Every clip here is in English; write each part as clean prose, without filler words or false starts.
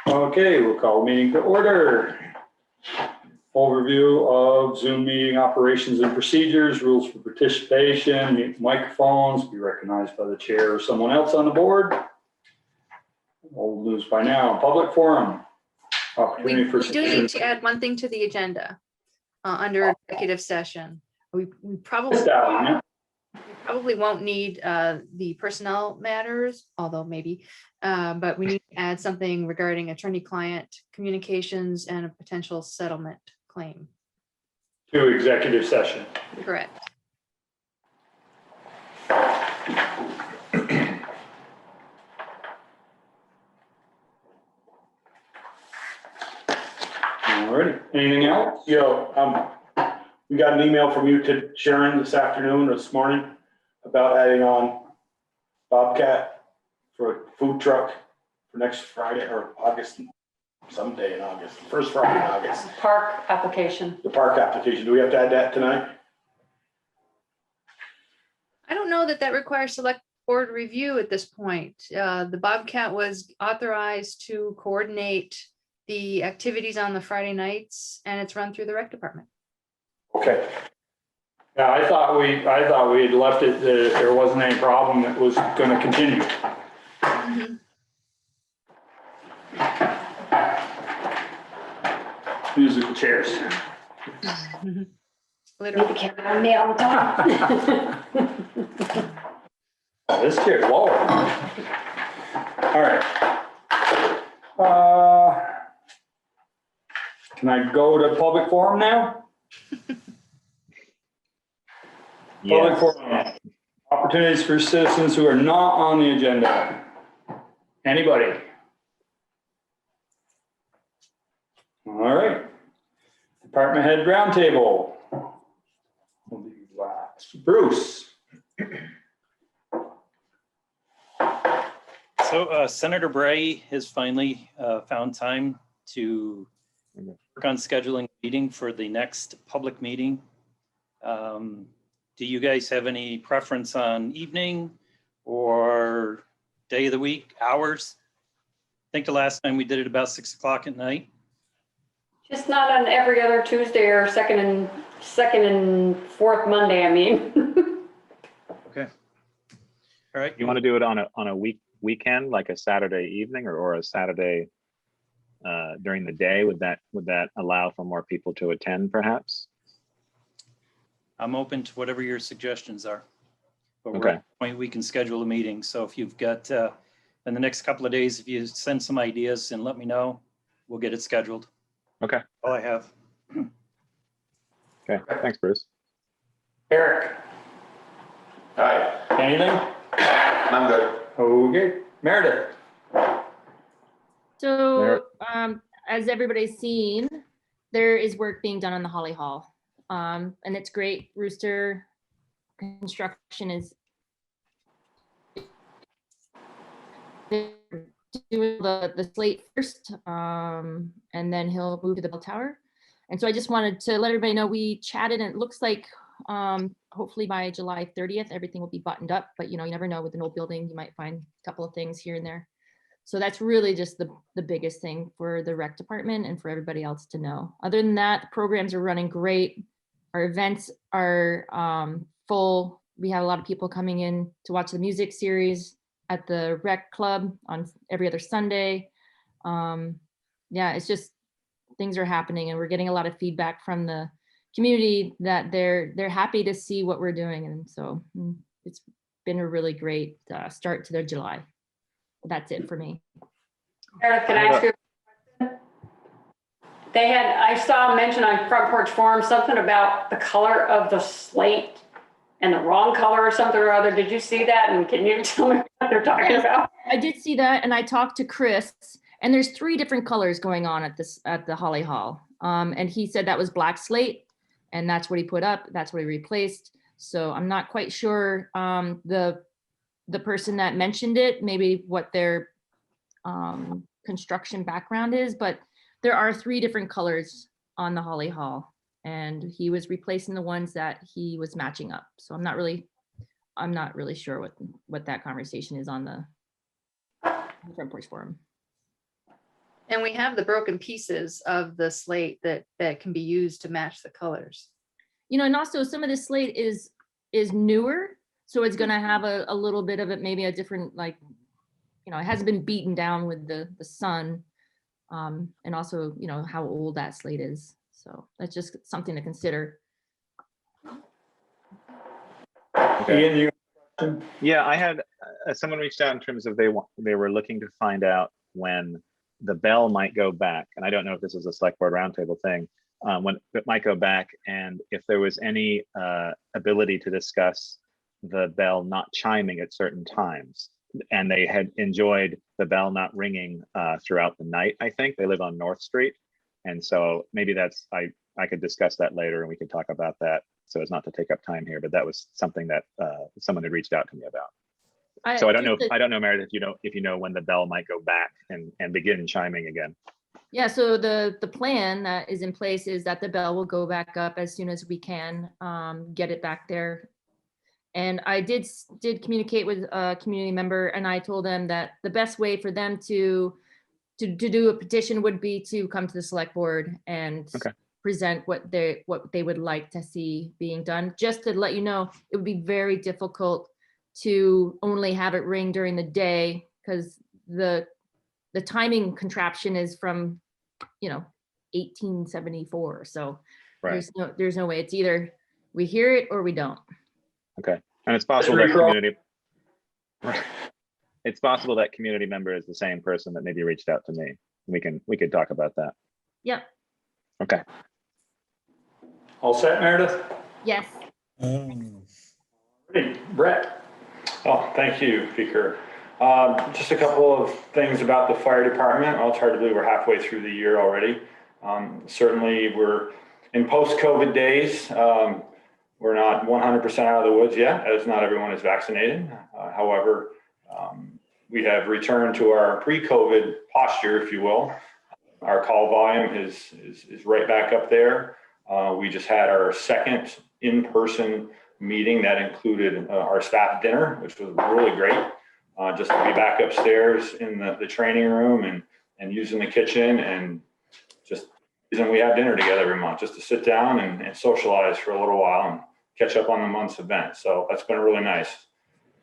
Okay, we'll call meeting to order. Overview of Zoom meeting operations and procedures, rules for participation, mute microphones, be recognized by the chair or someone else on the board. Old news by now, public forum. We do need to add one thing to the agenda under executive session. We probably won't need the personnel matters, although maybe, but we need to add something regarding attorney-client communications and a potential settlement claim. To executive session. Correct. Alrighty, anything else? We got an email from you to Sharon this afternoon or this morning about adding on Bobcat for a food truck for next Friday or August, someday in August, first Friday in August. Park application. The park application. Do we have to add that tonight? I don't know that that requires select board review at this point. The Bobcat was authorized to coordinate the activities on the Friday nights, and it's run through the rec department. Okay. Yeah, I thought we had left it that if there wasn't any problem, it was going to continue. Mm-hmm. Musical chairs. Mm-hmm. Leave the camera on me all the time. This chair's lower. All right. Can I go to public forum now? Public forum. Opportunities for citizens who are not on the agenda. Anybody? All right. Department head roundtable. We'll do last. Bruce. So Senator Bray has finally found time to work on scheduling a meeting for the next public meeting. Do you guys have any preference on evening or day of the week, hours? I think the last time we did it about 6 o'clock at night. Just not on every other Tuesday or second and fourth Monday, I mean. Okay. All right. You want to do it on a weekend, like a Saturday evening or a Saturday during the day? Would that allow for more people to attend perhaps? I'm open to whatever your suggestions are. But we're Okay. at the point we can schedule a meeting. So if you've got in the next couple of days, if you send some ideas and let me know, we'll get it scheduled. Okay. All I have. Okay. Thanks, Bruce. Eric. Hi. Anything? I'm good. Okay. Meredith. So, as everybody's seen, there is work being done on the Holly Hall. And it's great. Rooster Construction is doing the slate first, and then he'll move to the bell tower. And so I just wanted to let everybody know we chatted, and it looks like hopefully by July 30th, everything will be buttoned up. But you never know with an old building, you might find a couple of things here and there. So that's really just the biggest thing for the rec department and for everybody else to know. Other than that, the programs are running great. Our events are full. We have a lot of people coming in to watch the music series at the rec club on every other Sunday. Yeah, it's just things are happening, and we're getting a lot of feedback from the community that they're happy to see what we're doing. And so it's been a really great start to their July. That's it for me. Eric, can I ask you a question? I saw mention on Front Porch Forum something about the color of the slate and the wrong color or something or other. Did you see that? And can you tell me what they're talking about? I did see that, and I talked to Chris, and there's 3 different colors going on at the Holly Hall. And he said that was black slate, and that's what he put up. That's what he replaced. So I'm not quite sure the person that mentioned it, maybe what their construction background is, but there are 3 different colors on the Holly Hall, and he was replacing the ones that he was matching up. So I'm not really sure what that conversation is on the Front Porch Forum. And we have the broken pieces of the slate that can be used to match the colors. You know, and also some of the slate is newer, so it's gonna have a little bit of it, maybe a different, like, you know, it hasn't been beaten down with the sun. And also, you know, how old that slate is. So that's just something to consider. Ian, you Yeah, I had someone reached out in terms of they were looking to find out when the bell might go back, and I don't know if this is a select board roundtable thing, when it might go back, and if there was any ability to discuss the bell not chiming at certain times. And they had enjoyed the bell not ringing throughout the night. I think they live on North Street, and so maybe that's I could discuss that later, and we could talk about that so as not to take up time here. But that was something that someone had reached out to me about. So I don't know, Meredith, if you know when the bell might go back and begin chiming again. Yeah, so the plan that is in place is that the bell will go back up as soon as we can get it back there. And I did communicate with a community member, and I told them that the best way for them to do a petition would be to come to the select board and present what they would like to see being done. Just to let you know, it would be very difficult to only have it ring during the day, because the timing contraption is from 1874. So Right. there's no way. It's either we hear it or we don't. Okay, and it's possible that community. It's possible that community member is the same person that maybe reached out to me. We could talk about that. Yep. Okay. all set, Meredith? Yes. Hey, Brett? Oh, thank you, Speaker. Just a couple of things about the fire department. Well, it's hard to believe we're halfway through the year already. Certainly we're in post-COVID days. We're not 100% out of the woods yet, as not everyone is vaccinated. However, we have returned to our pre-COVID posture, if you will. Our call volume is right back up there. We just had our second in-person meeting that included our staff dinner, which was really great. Just to be back upstairs in the training room and using the kitchen, and just reason we have dinner together every month, just to sit down and socialize for a little while and catch up on the month's events. So that's been really nice.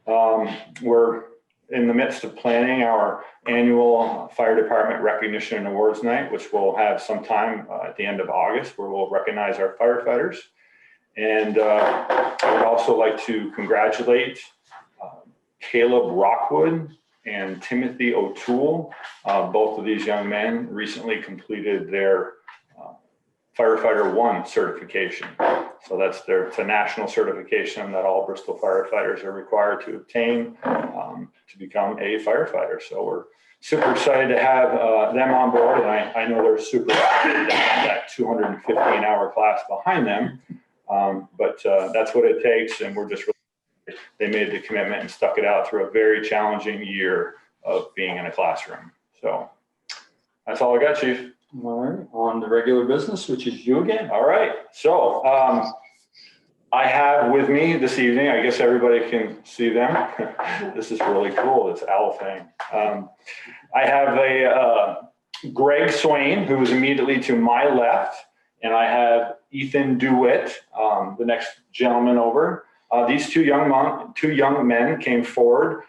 We're in the midst of planning our annual fire department recognition and awards night, which we'll have sometime at the end of August, where we'll recognize our firefighters. And I would also like to congratulate Caleb Rockwood and Timothy O'Toole. Both of these young men recently completed their Firefighter 1 certification. So it's a national certification that all Bristol firefighters are required to obtain to become a firefighter. So we're super excited to have them on board, and I know they're super excited to have that 215-hour class behind them. But that's what it takes, and we're just really, they made the commitment and stuck it out through a very challenging year of being in a classroom. So that's all I got, Chief. All right, on to regular business, which is you again. All right, so I have with me this evening, I guess everybody can see them. This is really cool, this owl thing. I have a Greg Swain, who is immediately to my left, and I have Ethan DeWitt, the next gentleman over. These two young men came forward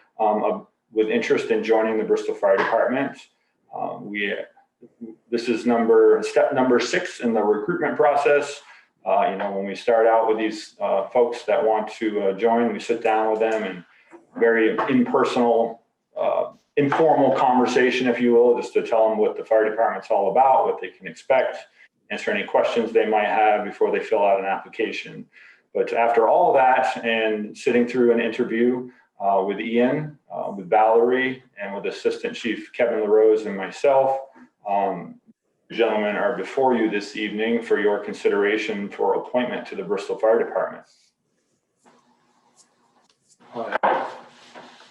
with interest in joining the Bristol Fire Department. This is step number 6 in the recruitment process. When we start out with these folks that want to join, we sit down with them and very impersonal, informal conversation, if you will, just to tell them what the fire department's all about, what they can expect, answer any questions they might have before they fill out an application. But after all of that and sitting through an interview with Ian, with Valerie, and with Assistant Chief Kevin LaRose and myself, gentlemen are before you this evening for your consideration for appointment to the Bristol Fire Department.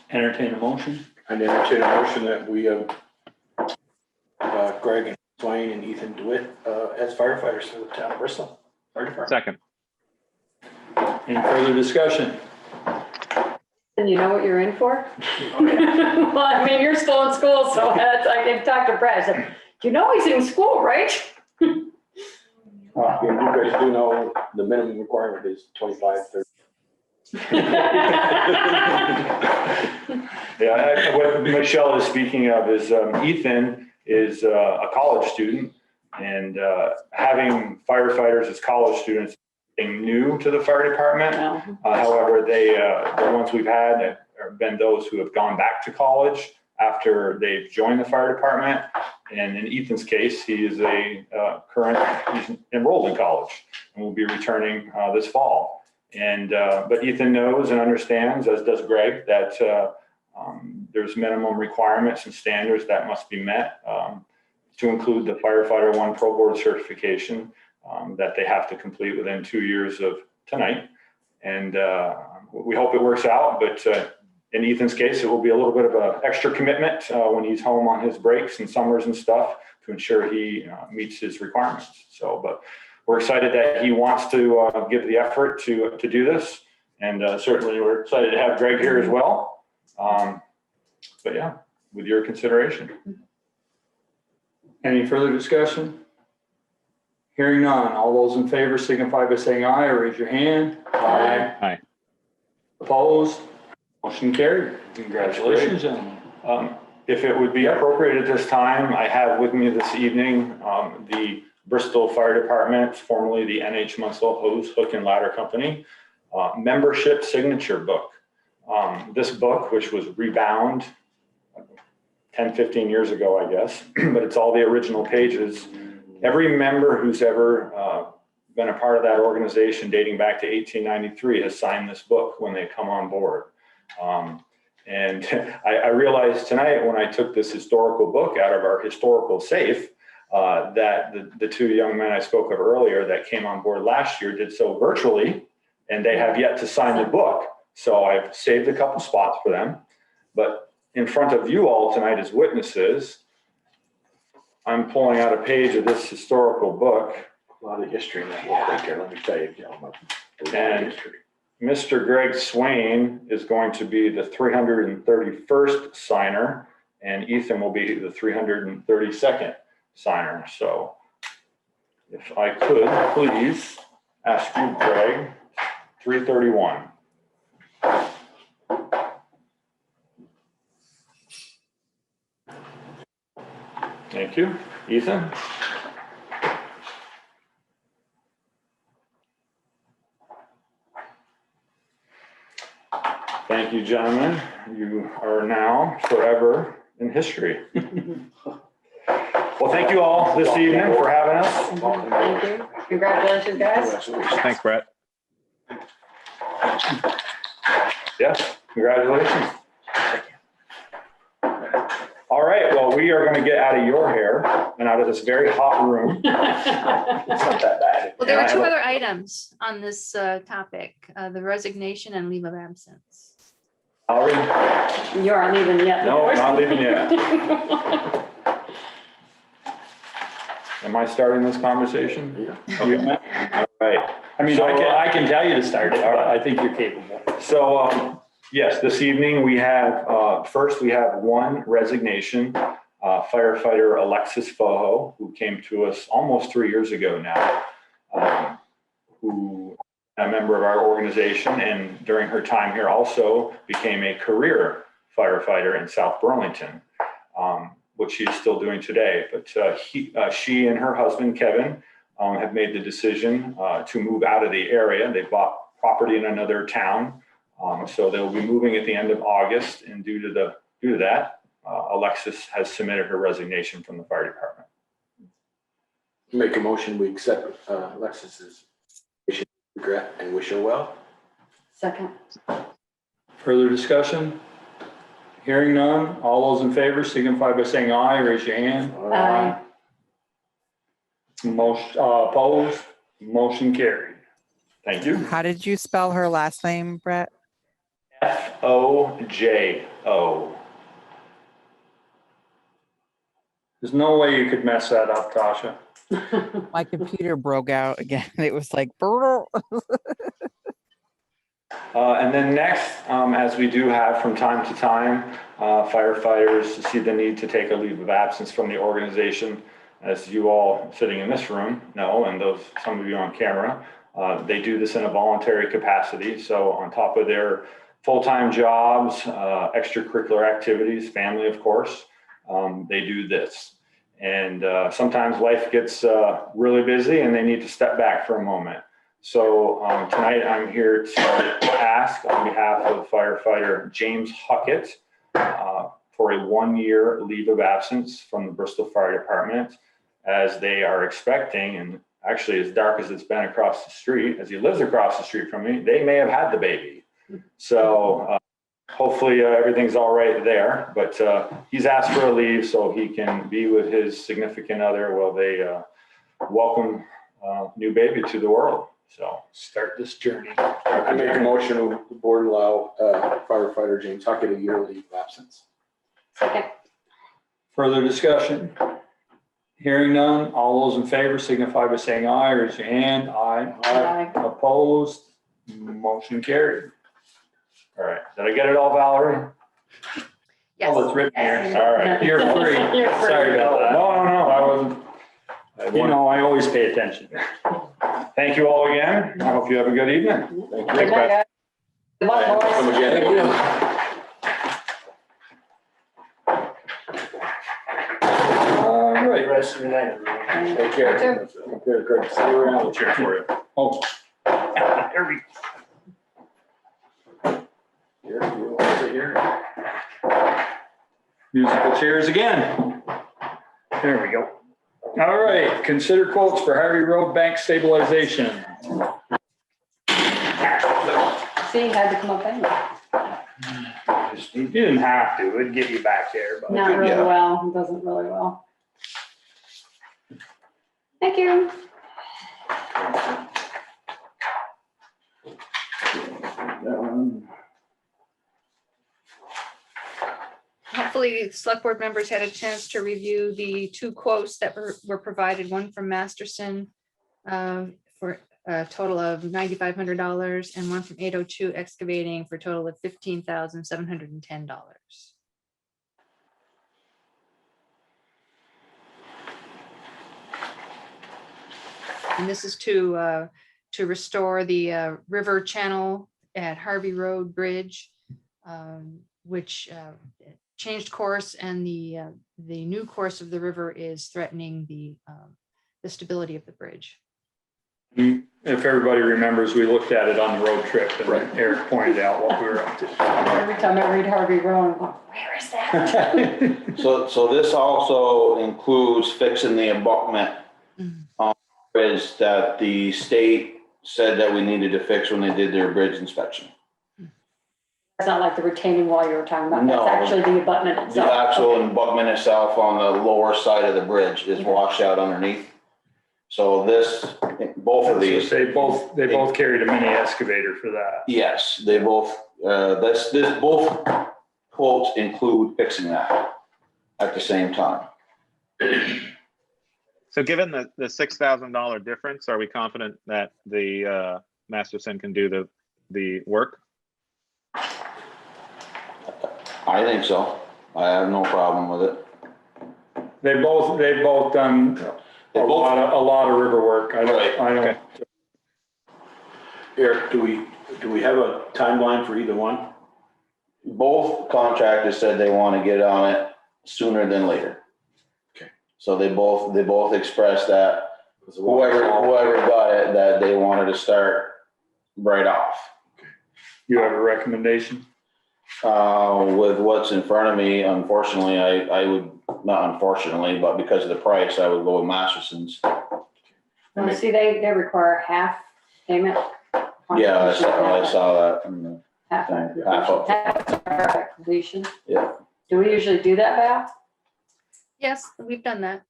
Entertain a motion. I'd entertain a motion that we have Greg and Swain and Ethan DeWitt as firefighters for the town of Bristol Fire Department. Second. Any further discussion? And you know what you're in for? Well, I mean, you're still in school, so I can talk to Brett. I said, You know he's in school, right? You guys do know the minimum requirement is 25, 30. Yeah, what Michelle is speaking of is Ethan is a college student, and having firefighters as college students being new to the fire department. However, the ones we've had have been those who have gone back to college after they've joined the fire department. And in Ethan's case, he is he's enrolled in college and will be returning this fall. And but Ethan knows and understands, as does Greg, that there's minimum requirements and standards that must be met to include the Firefighter 1 Pro Board certification that they have to complete within 2 years of tonight. And we hope it works out, but in Ethan's case, it will be a little bit of an extra commitment when he's home on his breaks and summers and stuff to ensure he meets his requirements. So, but we're excited that he wants to give the effort to do this. And certainly we're excited to have Greg here as well. But yeah, with your consideration. Any further discussion? Hearing none. All those in favor signify by saying aye or raise your hand. Aye. Aye. Opposed? Motion carried. Congratulations. If it would be appropriate at this time, I have with me this evening the Bristol Fire Department, formerly the NH Munsell Hose, Hook and Ladder Company, membership signature book. This book, which was rebound 10, 15 years ago, I guess, but it's all the original pages. Every member who's ever been a part of that organization dating back to 1893 has signed this book when they come on board. And I realized tonight when I took this historical book out of our historical safe, that the two young men I spoke of earlier that came on board last year did so virtually, and they have yet to sign the book. So I've saved a couple spots for them. But in front of you all tonight as witnesses, I'm pulling out a page of this historical book. A lot of history in that book right there, let me tell you, gentlemen. A lot of And history. Mr. Greg Swain is going to be the 331st signer, and Ethan will be the 332nd signer. So if I could, please ask you, Greg, 331. Thank you. Ethan? Thank you, gentlemen. You are now forever in history. Well, thank you all this evening for having us. Thank you. Congratulations, guys. Thanks, Brett. Yes, congratulations. All right, well, we are going to get out of your hair and out of this very hot room. It's not that bad. Well, there are two other items on this topic, the resignation and leave of absence. Already? You aren't leaving yet. No, not leaving yet. Am I starting this conversation? Yeah. All right. I mean, So, I can tell you to start it, but I think you're capable. So, yes, this evening we have, first we have one resignation, firefighter Alexis Foho, who came to us almost 3 years ago now, who a member of our organization, and during her time here also became a career firefighter in South Burlington, which she's still doing today. But she and her husband, Kevin, have made the decision to move out of the area. They bought property in another town. So they'll be moving at the end of August, and due to that, Alexis has submitted her resignation from the fire department. Make a motion, we accept Alexis's regret and wish her well. Second. Further discussion? Hearing none. All those in favor signify by saying aye. Raise your hand. Aye. Most opposed? Motion carried. Thank you. How did you spell her last name, Brett? Fojo. There's no way you could mess that up, Tasha. My computer broke out again. It was like, "Brrr." And then next, as we do have from time to time, firefighters see the need to take a leave of absence from the organization. as you all sitting in this room know, and those, some of you on camera, they do this in a voluntary capacity. So on top of their full-time jobs, extracurricular activities, family, of course, they do this. And sometimes life gets really busy and they need to step back for a moment. So tonight I'm here to ask on behalf of firefighter James Huckett for a 1-year leave of absence from the Bristol Fire Department, as they are expecting, and actually as dark as it's been across the street, as he lives across the street from me, they may have had the baby. So hopefully everything's all right there, but he's asked for a leave so he can be with his significant other while they welcome new baby to the world. So start this journey. I make a motion to the board allow firefighter James Huckett a year leave of absence. Second. Further discussion? Hearing none, all those in favor signify by saying aye, or raise your hand. Aye. Aye. Opposed? Motion carried. All right, did I get it all, Valerie? Yes. Oh, it's written here. All right, you're free. You're free. Sorry about that. No, I wasn't. You know, I always pay attention. Thank you all again. I hope you have a good evening. Thank you. Good night, guys. Good luck, boys. Come again. Thank you. All right. Rest of your night, everyone. Take care. You Take care, Craig. See you around. I'll cheer for you. Oh. There we Here, you want to sit here? Musical chairs again. There we go. All right, consider quotes for Harvey Road bank stabilization. See, you had to come up anyway. You didn't have to, it'd get you back there, but. Not really Yeah. well, it doesn't really well. Thank you. Hopefully, select board members had a chance to review the 2 quotes that were provided, one from Masterson for a total of $9,500 and one from 802 Excavating for a total of $15,710. And this is to restore the river channel at Harvey Road Bridge, which changed course, and the new course of the river is threatening the stability of the bridge. If everybody remembers, we looked at it on the road trip and Right. Eric pointed out what we were up to. Every time I read Harvey Road, I'm going, where is that? So this also includes fixing the abutment on the bridge that the state said that we needed to fix when they did their bridge inspection. It's not like the retaining wall you were talking about. No. That's actually the abutment The itself. actual Okay. abutment itself on the lower side of the bridge is washed out underneath. So this, both of these, They both carried a mini excavator for that. yes, they both, both quotes include fixing that at the same time. So given the $6,000 difference, are we confident that the Masterson can do the work? I think so. I have no problem with it. They've both done a lot of river work. I Right. don't. Okay. Eric, do we have a timeline for either one? Both contractors said they want to get on it sooner than later. Okay. So they both expressed that whoever got it, that they wanted to start right off. You have a recommendation? With what's in front of me, unfortunately, I would, not unfortunately, but because of the price, I would go with Masterson's. Well, see, they require half payment. Yeah, I saw that. in the Half thing, half up. Half completion. Yeah. Do we usually do that, Val? Yes, we've done that.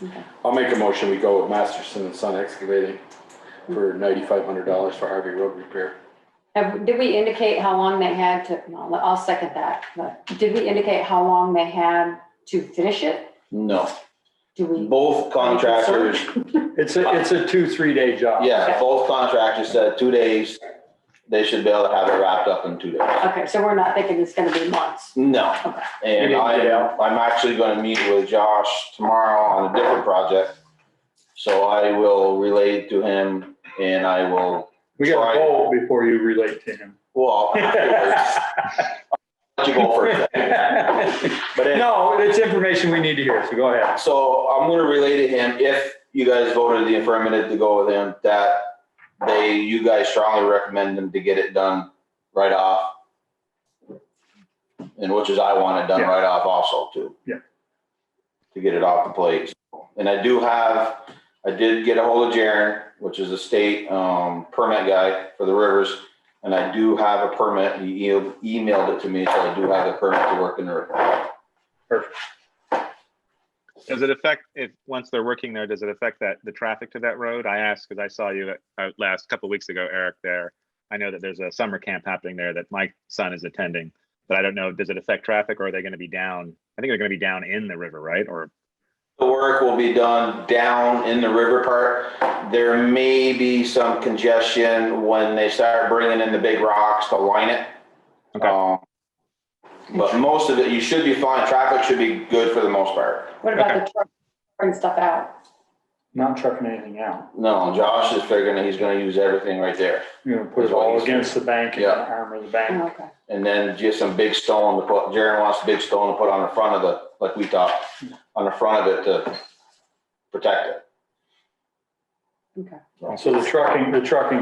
Okay. I'll make a motion, we go with Masterson and Son Excavating for $9,500 for Harvey Road repair. Did we indicate how long they had to, no, I'll second that, but did we indicate how long they had to finish it? No, Do we? both contractors, It's a 2-3 day job. yeah, both contractors said 2 days. they should be able to have it wrapped up in 2 days. Okay, so we're not thinking it's gonna be months. No, Okay. and I'm actually gonna meet with Josh tomorrow on a different project. So I will relate to him and I will, We got to vote before you relate to him. well, afterwards, I'll let you go first. But No, it's information we need to hear, so go ahead. so I'm gonna relay to him, if you guys voted the affirmative to go with him, that you guys strongly recommend them to get it done right off. And which is I want it done Yeah. right off also too. Yeah. To get it off the plate. And I did get a hold of Jaren, which is a state permit guy for the rivers. And I do have a permit. He emailed it to me, so I do have a permit to work in the river. Perfect. Does it affect, if, once they're working there, does it affect the traffic to that road? I asked because I saw you last couple of weeks ago, Eric, there. I know that there's a summer camp happening there that my son is attending, but I don't know, does it affect traffic or are they going to be down? I think they're going to be down in the river, right? Or The work will be done down in the river part. There may be some congestion when they start bringing in the big rocks to line it. Okay. But most of it, you should be fine. Traffic should be good for the most part. What about Okay. the truck bring stuff out? Not trucking anything out. No, Josh is figuring that he's gonna use everything right there. You're going to put it all against the bank and Yeah. armor the Oh, bank. okay. And then just some big stone to put, Jaren wants a big stone to put on the front of the, like we talked, on the front of it to protect it. Okay. So the trucking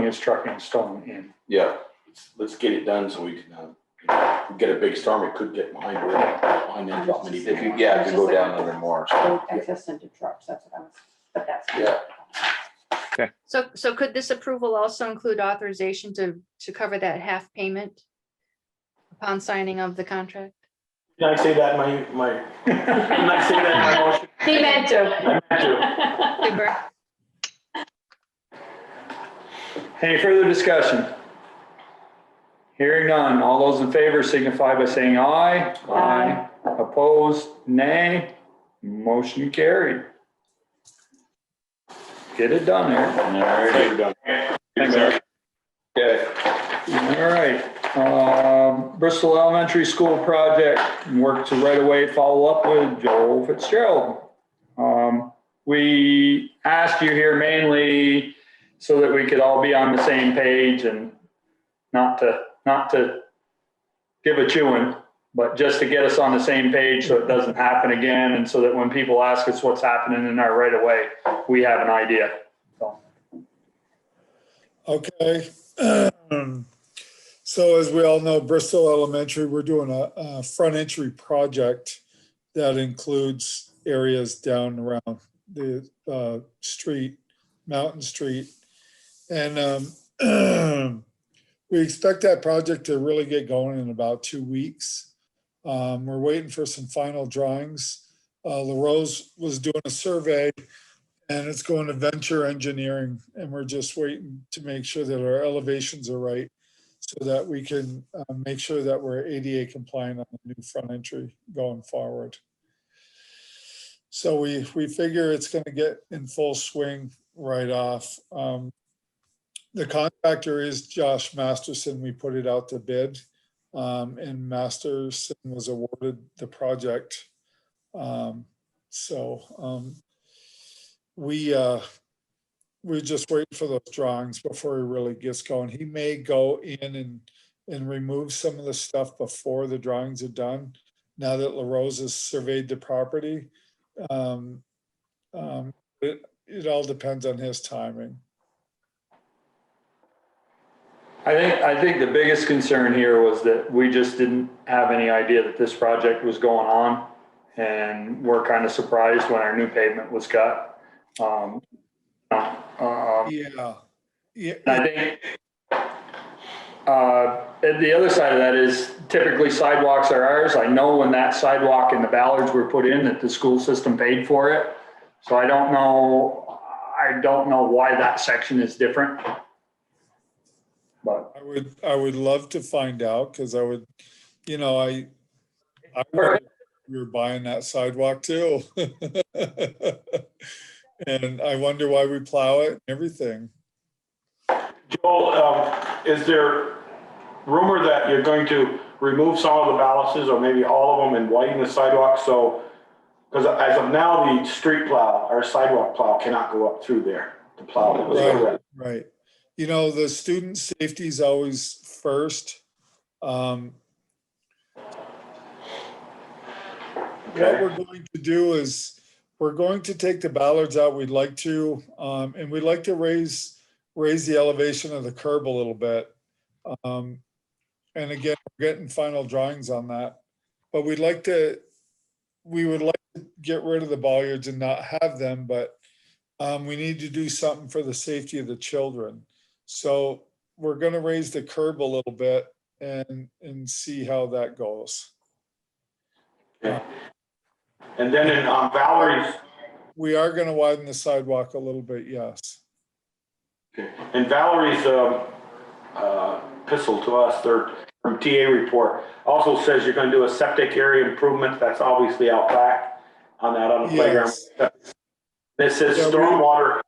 is trucking stone in. Yeah. Let's get it done so we can, get a big storm, it could get behind that, drop many If you, big. yeah, if you go down under more. So, Road access into trucks, that's what I was, but that's. yeah. So could this approval also include authorization to cover that half payment upon signing of the contract? Can I say that in my, can I say that in my motion? He meant to. I meant to. Super. Any further discussion? Hearing none. All those in favor signify by saying aye. Aye. Opposed, nay. Motion carried. Get it done, Eric. All right. Thanks, Eric. Okay. All right. Bristol Elementary School project, work to right away follow up with Joel Fitzgerald. We asked you here mainly so that we could all be on the same page and not to give a chewing, but just to get us on the same page so it doesn't happen again. And so that when people ask us what's happening in our right of way, we have an idea. So. Okay. So as we all know, Bristol Elementary, we're doing a front entry project that includes areas down around the street, Mountain Street. And we expect that project to really get going in about 2 weeks. We're waiting for some final drawings. LaRose was doing a survey and it's going to Venture Engineering. And we're just waiting to make sure that our elevations are right so that we can make sure that we're ADA compliant on the new front entry going forward. So we figure it's going to get in full swing right off. The contractor is Josh Masterson. We put it out to bid, and Masterson was awarded the project. We're just waiting for those drawings before he really gets going. He may go in and remove some of the stuff before the drawings are done. Now that LaRose has surveyed the property, it all depends on his timing. I think the biggest concern here was that we just didn't have any idea that this project was going on. And we're kind of surprised when our new pavement was cut. Yeah. I think the other side of that is typically sidewalks are ours. I know when that sidewalk and the ballards were put in that the school system paid for it. So I don't know why that section is different. But I would love to find out because I would, I we were buying that sidewalk too. And I wonder why we plow it and everything. Joel, is there rumor that you're going to remove some of the balances or maybe all of them and widen the sidewalk, so, because as of now, the street plow, our sidewalk plow cannot go up through there to plow. Right, right. You know, the student safety is always first. What we're going to do is, we're going to take the ballards out, we'd like to, and we'd like to raise the elevation of the curb a little bit. And again, we're getting final drawings on that. But we would like to get rid of the bollards and not have them, but we need to do something for the safety of the children. So we're gonna raise the curb a little bit and see how that goes. And then in Valerie's. We are gonna widen the sidewalk a little bit, yes. And Valerie's epistle to us, their from TA report, also says you're gonna do a septic area improvement. That's obviously out back on the playground. It says stormwater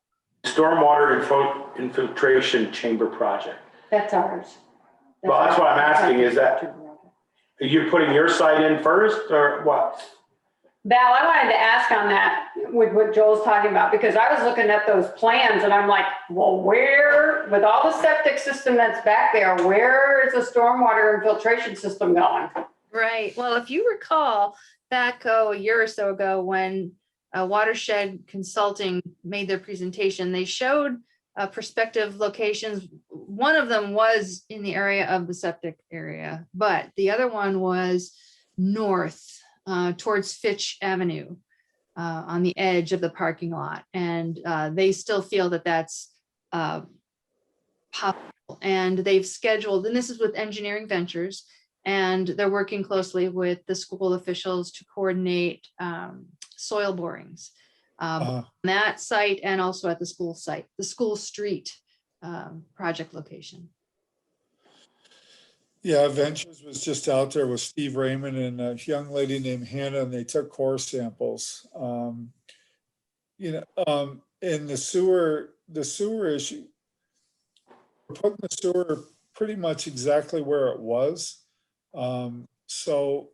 infiltration chamber project. That's ours. Well, that's what I'm asking, is that, are you putting your site in first or what? Val, I wanted to ask on that with what Joel's talking about, because I was looking at those plans and I'm like, well, where, with all the septic system that's back there, where is the stormwater infiltration system going? Right. Well, if you recall back a year or so ago when Watershed Consulting made their presentation, they showed prospective locations. One of them was in the area of the septic area, but the other one was north towards Fitch Avenue on the edge of the parking lot. And they still feel that that's possible. And they've scheduled, and this is with Engineering Ventures, and they're working closely with the school officials to coordinate soil borings on that site and also at the school site, the school street project location. Yeah, Ventures was just out there with Steve Raymond and a young lady named Hannah, and they took core samples. In the sewer issue, we're putting the sewer pretty much exactly where it was. So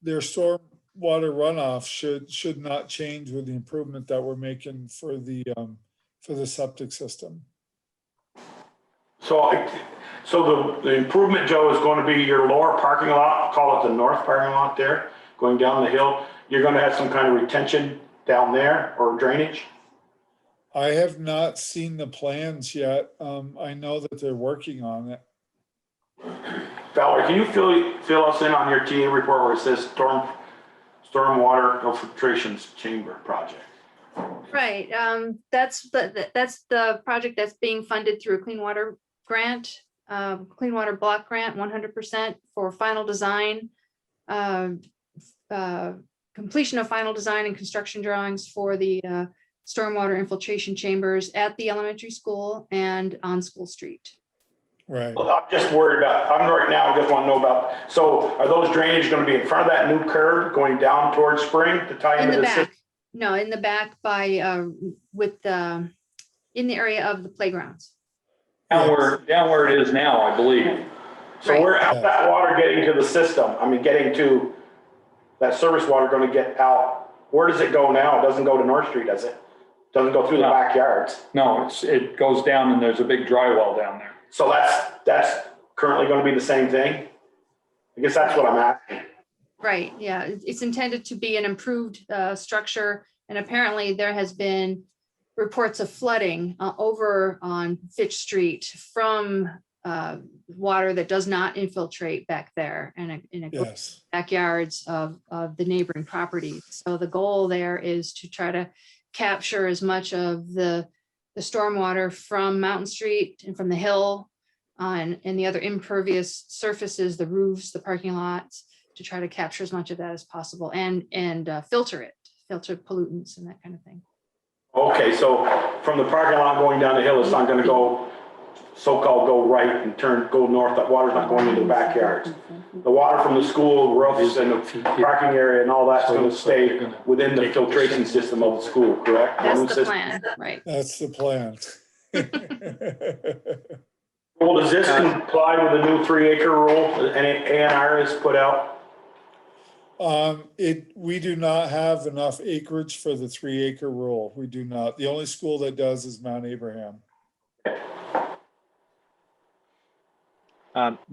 their storm water runoff should not change with the improvement that we're making for the septic system. So the improvement, Joe, is going to be your lower parking lot, I'll call it the north parking lot there, going down the hill. You're going to have some kind of retention down there or drainage? I have not seen the plans yet. I know that they're working on it. Valerie, can you fill us in on your TA report where it says stormwater infiltration chamber project? Right. That's the project that's being funded through a clean water grant, clean water block grant, 100% for final design, completion of final design and construction drawings for the stormwater infiltration chambers at the elementary school and on School Street. Right. Well, I'm just worried about, right now, I just want to know about, so are those drainage going to be in front of that new curb going down towards Spring to tie into the system? No, in the back by, in the area of the playgrounds. Down where it is now, I believe. So how's that water getting to the system? I mean, getting to that service water going to get out? Where does it go now? It doesn't go to North Street, does it? Doesn't go through the backyards? No, it goes down and there's a big dry well down there. So that's currently going to be the same thing? I guess that's what I'm asking. Right, yeah, it's intended to be an improved structure, and apparently there has been reports of flooding over on Fitch Street from water that does not infiltrate back there and in backyards of the neighboring properties. So the goal there is to try to capture as much of the stormwater from Mountain Street and from the hill and the other impervious surfaces, the roofs, the parking lots, to try to capture as much of that as possible and filter pollutants and that kind of thing. Okay, so from the parking lot going down the hill, it's not going to go so-called go right and go north. That water's not going into the backyards. The water from the school roofs and the parking area and all that's going to stay within the filtration system of the school, correct? That's the plan, right? That's the plan. Well, does this comply with the new 3-acre rule that ANR has put out? We do not have enough acreage for the 3-acre rule. We do not. The only school that does is Mount Abraham.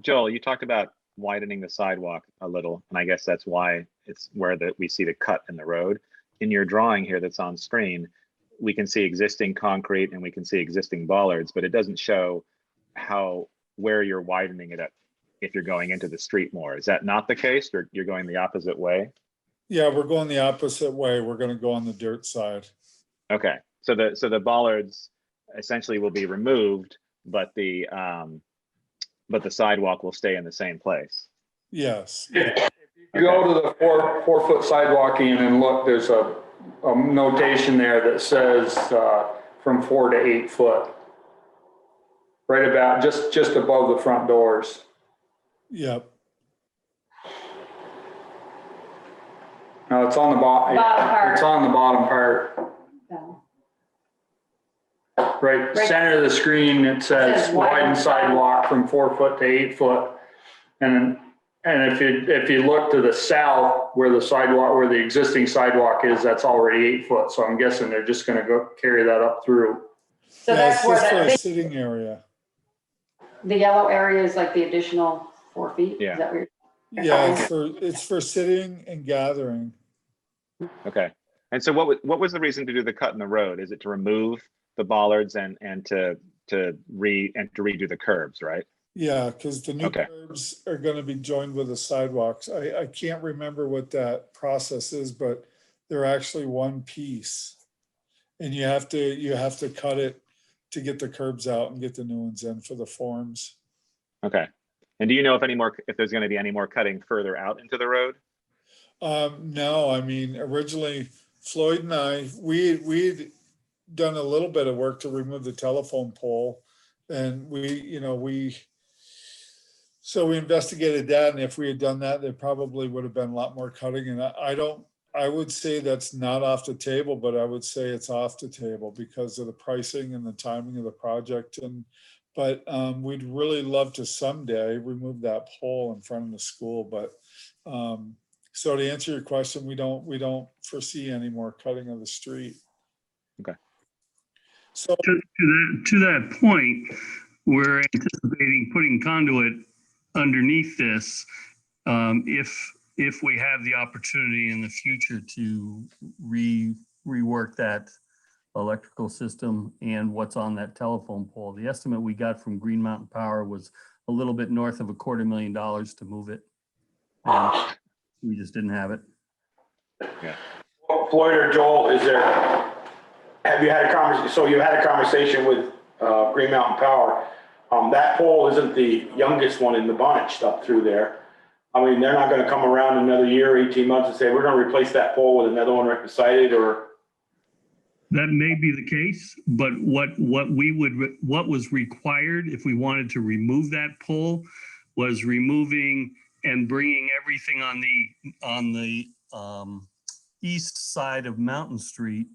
Joel, you talked about widening the sidewalk a little, and I guess that's why it's where we see the cut in the road. In your drawing here that's on screen, we can see existing concrete and we can see existing bollards, but it doesn't show where you're widening it up if you're going into the street more. Is that not the case? You're going the opposite way? Yeah, we're going the opposite way. We're going to go on the dirt side. Okay, so the bollards essentially will be removed, but the sidewalk will stay in the same place. Yes. You go to the 4-foot sidewalk in and look, there's a notation there that says from 4 to 8 foot. Right about just above the front doors. Yep. No, it's on the bottom. It's on the bottom part. Right center of the screen, it says widen sidewalk from 4 foot to 8 foot. And if you look to the south where the existing sidewalk is, that's already 8 foot. So I'm guessing they're just gonna go carry that up through. So Yeah, that's it's where just for a the sitting area. yellow area is like the additional 4 feet? Yeah. Is that what you're? Yeah, it's for sitting and gathering. Okay, and so what was the reason to do the cut in the road? Is it to remove the bollards and to redo the curbs, right? Yeah, because the new Okay. curbs are going to be joined with the sidewalks. I can't remember what that process is, but they're actually one piece. And you have to cut it to get the curbs out and get the new ones in for the forms. Okay, and do you know if there's going to be any more cutting further out into the road? No, I mean, originally Floyd and I, we'd done a little bit of work to remove the telephone pole, and so we investigated that, and if we had done that, there probably would have been a lot more cutting. And I would say that's not off the table, but I would say it's off the table because of the pricing and the timing of the project. But we'd really love to someday remove that pole in front of the school. But so to answer your question, we don't foresee any more cutting of the street. Okay. So To that point, we're anticipating putting conduit underneath this if we have the opportunity in the future to rework that electrical system and what's on that telephone pole. The estimate we got from Green Mountain Power was a little bit north of $250,000 to move it. We just didn't have it. Yeah. Floyd or Joel, have you had a conversation? So you had a conversation with Green Mountain Power. That pole isn't the youngest one in the bunch up through there. I mean, they're not going to come around another year, 18 months and say, we're going to replace that pole with another one right beside it, or? That may be the case, but what was required if we wanted to remove that pole was removing and bringing everything on the east side of Mountain Street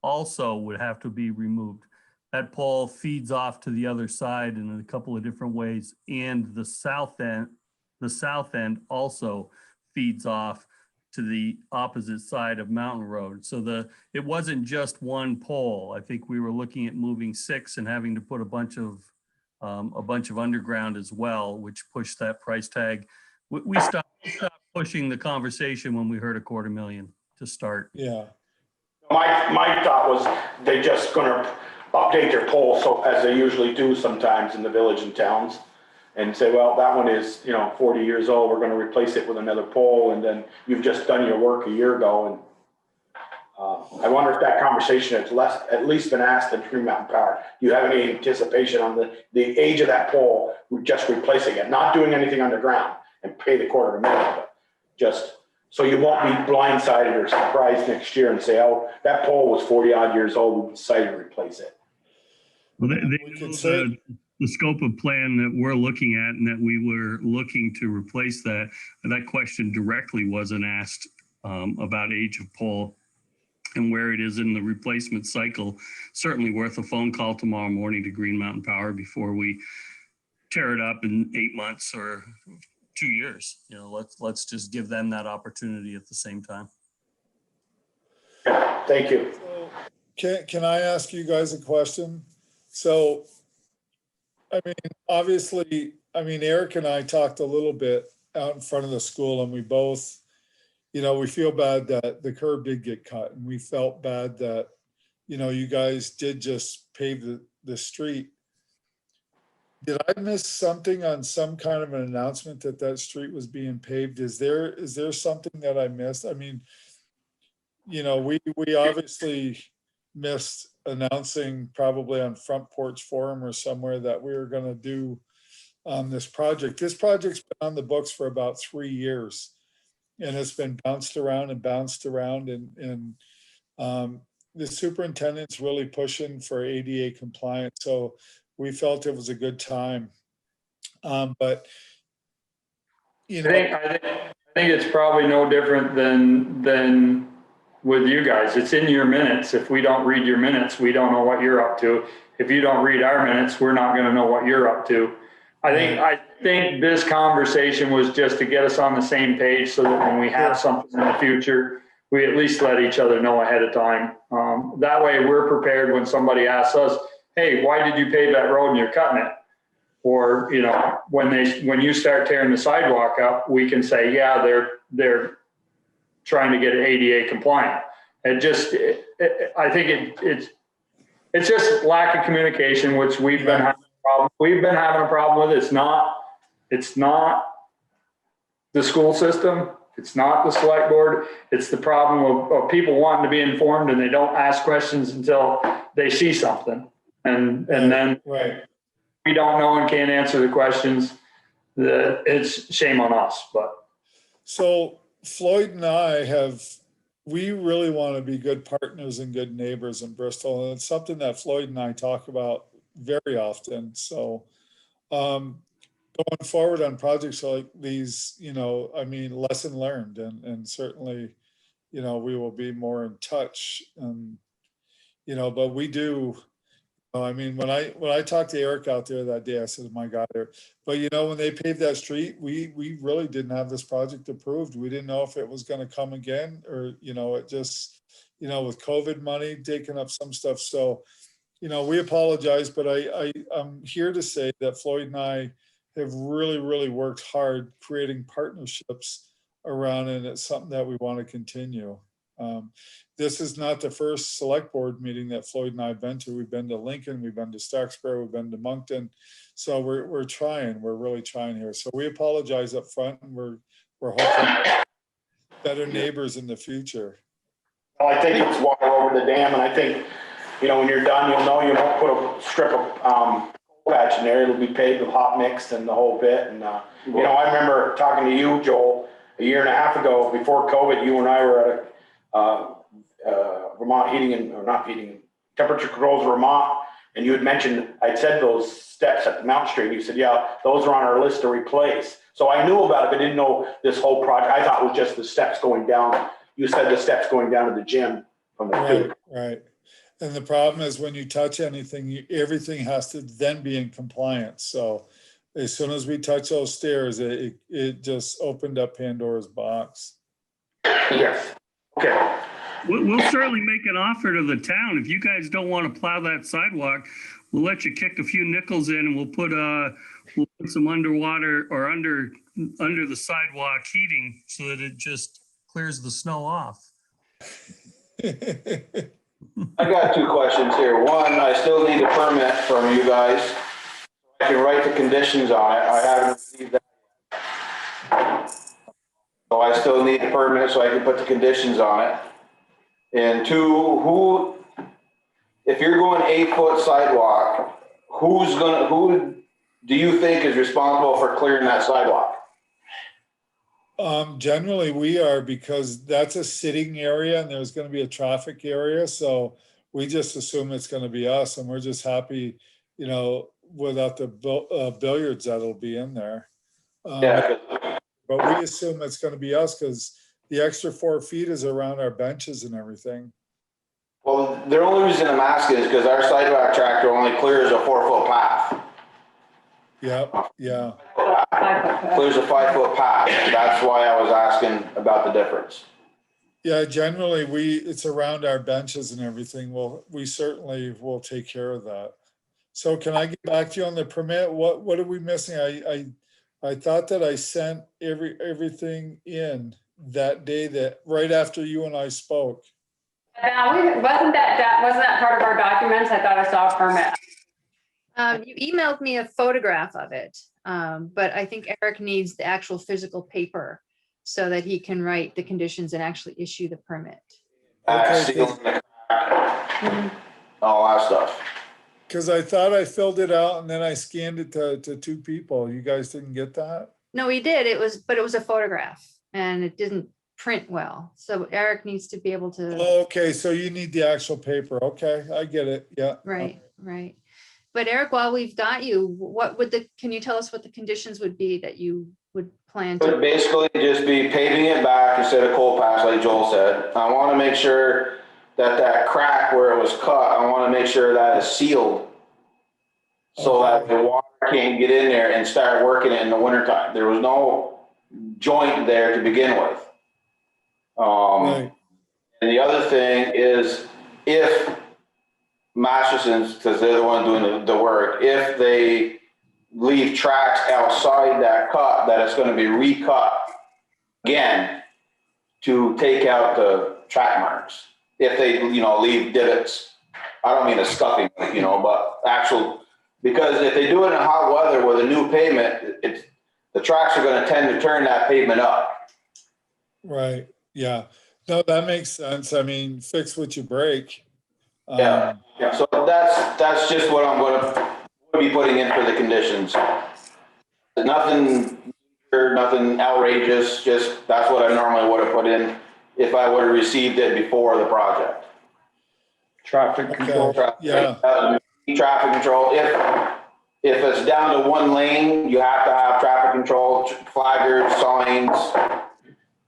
also would have to be removed. That pole feeds off to the other side in a couple of different ways, and the south end also feeds off to the opposite side of Mountain Road. So it wasn't just one pole. I think we were looking at moving 6 and having to put a bunch of underground as well, which pushed that price tag. We stopped pushing the conversation when we heard $250,000 to start. yeah. My thought was they just going to update their pole, so as they usually do sometimes in the village and towns, and say, well, that one is 40 years old, we're going to replace it with another pole, and then you've just done your work a year ago. And I wonder if that conversation has at least been asked at Green Mountain Power. Do you have any anticipation on the age of that pole? We're just replacing it, not doing anything underground and pay the $250,000, but just so you won't be blindsided or surprised next year and say, oh, that pole was 40 odd years old, we decided to replace it. Well, they know the scope of plan that we're looking at, and that we were looking to replace that. And that question directly wasn't asked about age of pole and where it is in the replacement cycle. Certainly worth a phone call tomorrow morning to Green Mountain Power before we tear it up in 8 months or 2 years. You know, let's just give them that opportunity at the same time. Thank you. So can I ask you guys a question? So, I mean, obviously, I mean, Eric and I talked a little bit out in front of the school, and we both, you know, we feel bad that the curb did get cut, and we felt bad that, you know, you guys did just pave the street. Did I miss something on some kind of an announcement that that street was being paved? Is there something that I missed? I mean, you know, we obviously missed announcing probably on Front Porch Forum or somewhere that we were going to do this project. This project's been on the books for about 3 years, and it's been bounced around and bounced around, and the superintendent's really pushing for ADA compliance. So we felt it was a good time. But you know, I think it's probably no different than with you guys. It's in your minutes. If we don't read your minutes, we don't know what you're up to. If you don't read our minutes, we're not going to know what you're up to. I think this conversation was just to get us on the same page so that when we have something in the future, we at least let each other know ahead of time. That way we're prepared when somebody asks us, hey, why did you pave that road and you're cutting it? Or, you know, when you start tearing the sidewalk up, we can say, yeah, they're trying to get it ADA compliant. And just, I think it's just lack of communication, which we've been having a problem. We've been having a problem with. It's not the school system. It's not the select board. It's the problem of people wanting to be informed, and they don't ask questions until they see something. And then we don't know and can't answer the questions. It's shame on us. But so Floyd and I we really want to be good partners and good neighbors in Bristol. And it's something that Floyd and I talk about very often. So going forward on projects like these, you know, I mean, lesson learned, and certainly, you know, we will be more in touch. You know, but we do. I mean, when I talked to Eric out there that day, I said, "My God!" But you know, when they paved that street, we really didn't have this project approved. We didn't know if it was going to come again, or you know, it just, you know, with COVID money taking up some stuff. So, you know, we apologize, but I'm here to say that Floyd and I have really worked hard creating partnerships around, and it's something that we want to continue. This is not the first select board meeting that Floyd and I have been to. We've been to Lincoln, we've been to Starksboro, we've been to Moncton. So we're really trying here. So we apologize up front, and we're hoping better neighbors in the future. Well, I think it's water over the dam, and I think, you know, when you're done, you'll know you won't put a strip of patch in there. It'll be paved with hot mix and the whole bit. And you know, I remember talking to you, Joel, a year and a half ago before COVID. You and I were at Vermont Temperature Controls Vermont, and you had mentioned, I'd said those steps at the Mount Street. You said, yeah, those are on our list to replace. So I knew about it, but didn't know this whole project. I thought it was just the steps going down. You said the steps going down to the gym from the right. And the problem is when you touch anything, everything has to then be in compliance. So as soon as we touch those stairs, it just opened up Pandora's box. Yes. Okay. We'll certainly make an offer to the town. If you guys don't want to plow that sidewalk, we'll let you kick a few nickels in, and we'll put some underwater or under the sidewalk heating so that it just clears the snow off. I got two questions here. One, I still need a permit from you guys. I can write the conditions on it. I haven't received that. So I still need a permit so I can put the conditions on it. And two, if you're going 8-foot sidewalk, who do you think is responsible for clearing that sidewalk? Generally we are, because that's a sitting area and there's going to be a traffic area. So we just assume it's going to be us, and we're just happy, you know, without the billiards that'll be in there. Yeah. But we assume it's going to be us because the extra 4 feet is around our benches and everything. Well, the only reason I'm asking is because our sidewalk tractor only clears a 4-foot path. yeah, yeah. There's a 5-foot path. That's why I was asking about the difference. Yeah, generally it's around our benches and everything. Well, we certainly will take care of that. So can I get back to you on the permit? What are we missing? I thought that I sent everything in that day, that right after you and I spoke. Wasn't that part of our documents? I thought I saw a permit. You emailed me a photograph of it, but I think Eric needs the actual physical paper so that he can write the conditions and actually issue the permit. Sealing the crack, all that stuff. Because I thought I filled it out and then I scanned it to 2 people. You guys didn't get that? No, we did. But it was a photograph and it didn't print well. So Eric needs to be able to. Okay, so you need the actual paper. Okay, I get it. Yeah. Right, right. But Eric, while we've got you, can you tell us what the conditions would be that you would plan It would to? basically just be paving it back instead of coal patch, like Joel said. I want to make sure that crack where it was cut, I want to make sure that is sealed so that the water can't get in there and start working it in the wintertime. There was no joint there to begin with. Right. And the other thing is, if Masterson's, because they're the one doing the work, if they leave tracks outside that cut, that it's going to be recut again to take out the track marks. If they, leave divots, I don't mean a scuffing, but actual, because if they do it in hot weather with a new pavement, the tracks are going to tend to turn that pavement up. Right. Yeah. No, that makes sense. I mean, fix what you break. Yeah. So that's just what I'm going to be putting in for the conditions. Nothing outrageous. Just that's what I normally would have put in if I would have received it before the project. Traffic control. Yeah. Traffic control. If it's down to 1 lane, you have to have traffic control, flaggers, signs.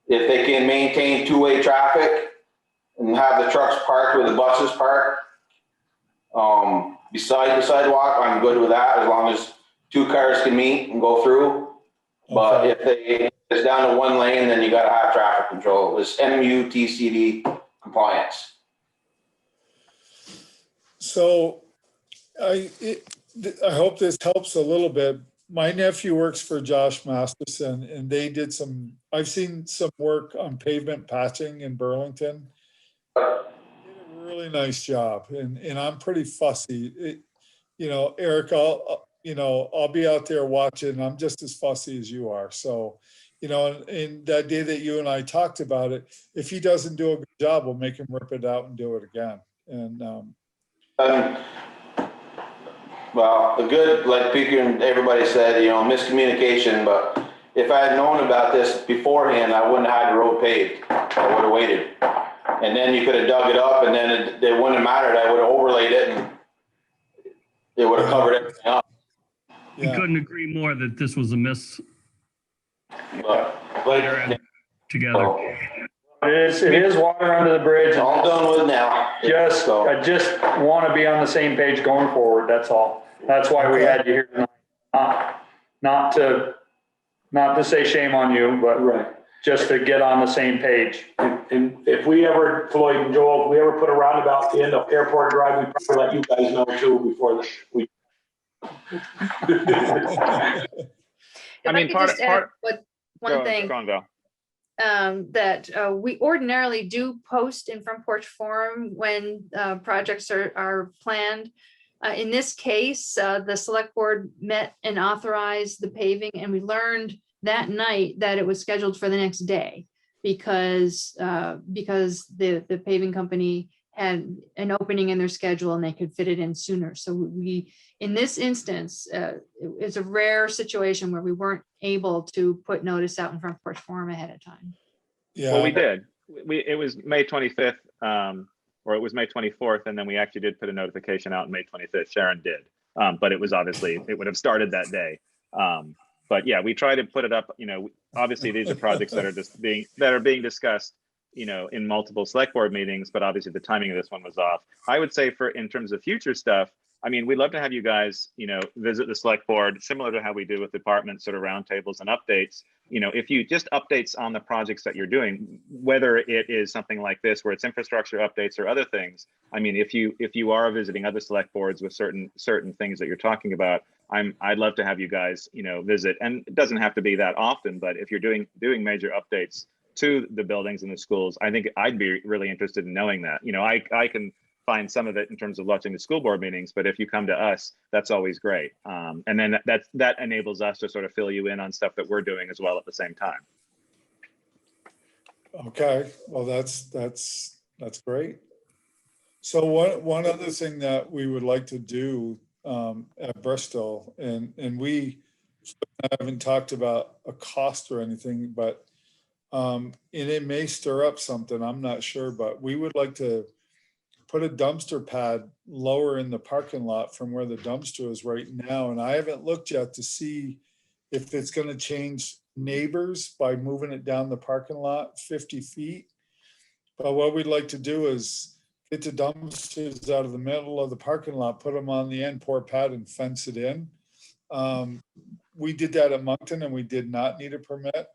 If they can maintain 2-way traffic and have the trucks parked where the buses park, beside the sidewalk, I'm good with that as long as 2 cars can meet and go through. But if it's down to 1 lane, then you got to have traffic control. It's MUTCD compliance. So I hope this helps a little bit. My nephew works for Josh Masterson and they did I've seen some work on pavement patching in Burlington. They did a really nice job and I'm pretty fussy. Eric, I'll be out there watching. I'm just as fussy as you are. So, in that day that you and I talked about it, if he doesn't do a good job, we'll make him rip it out and do it again. And, well, the good, like Peter and everybody said, miscommunication, but if I had known about this beforehand, I wouldn't have had the road paved. I would have waited. And then you could have dug it up and then it wouldn't have mattered. I would have overlaid it and it would have covered everything up. We couldn't agree more that this was a miss But together. It is water under the bridge. All done with now. I just want to be on the same page going forward. That's all. That's why we had you here tonight. Not to say shame on you, but just to get on the same page. And if we ever, Floyd and Joel, if we ever put a roundabout at the end of Airport Drive, we'd probably let you guys know too before we. I mean, one thing. Go on, Val. That we ordinarily do post in Front Porch Forum when projects are planned. In this case, the select board met and authorized the paving, and we learned that night that it was scheduled for the next day because the paving company had an opening in their schedule and they could fit it in sooner. So we, in this instance, it's a rare situation where we weren't able to put notice out in Front Porch Forum ahead of time. Yeah. Well, we did. It was May 25th, or it was May 24th, and then we actually did put a notification out on May 25th. Sharon did, but it was obviously, it would have started that day. But yeah, we try to put it up. Obviously these are projects that are being discussed, in multiple select board meetings, but obviously the timing of this one was off. I would say in terms of future stuff, I mean, we'd love to have you guys, visit the select board, similar to how we do with departments, sort of roundtables and updates. If you just updates on the projects that you're doing, whether it is something like this, where it's infrastructure updates or other things. I mean, if you are visiting other select boards with certain things that you're talking about, I'd love to have you guys, visit. And it doesn't have to be that often, but if you're doing major updates to the buildings and the schools, I think I'd be really interested in knowing that. I can find some of it in terms of watching the school board meetings, but if you come to us, that's always great. And then that enables us to sort of fill you in on stuff that we're doing as well at the same time. Okay, well, that's great. So one other thing that we would like to do at Bristol, and we haven't talked about a cost or anything, but and it may stir up something, I'm not sure, but we would like to put a dumpster pad lower in the parking lot from where the dumpster is right now. And I haven't looked yet to see if it's going to change neighbors by moving it down the parking lot 50 feet. But what we'd like to do is get the dumpsters out of the middle of the parking lot, put them on the end, pour a pad and fence it in. We did that at Moncton and we did not need a permit,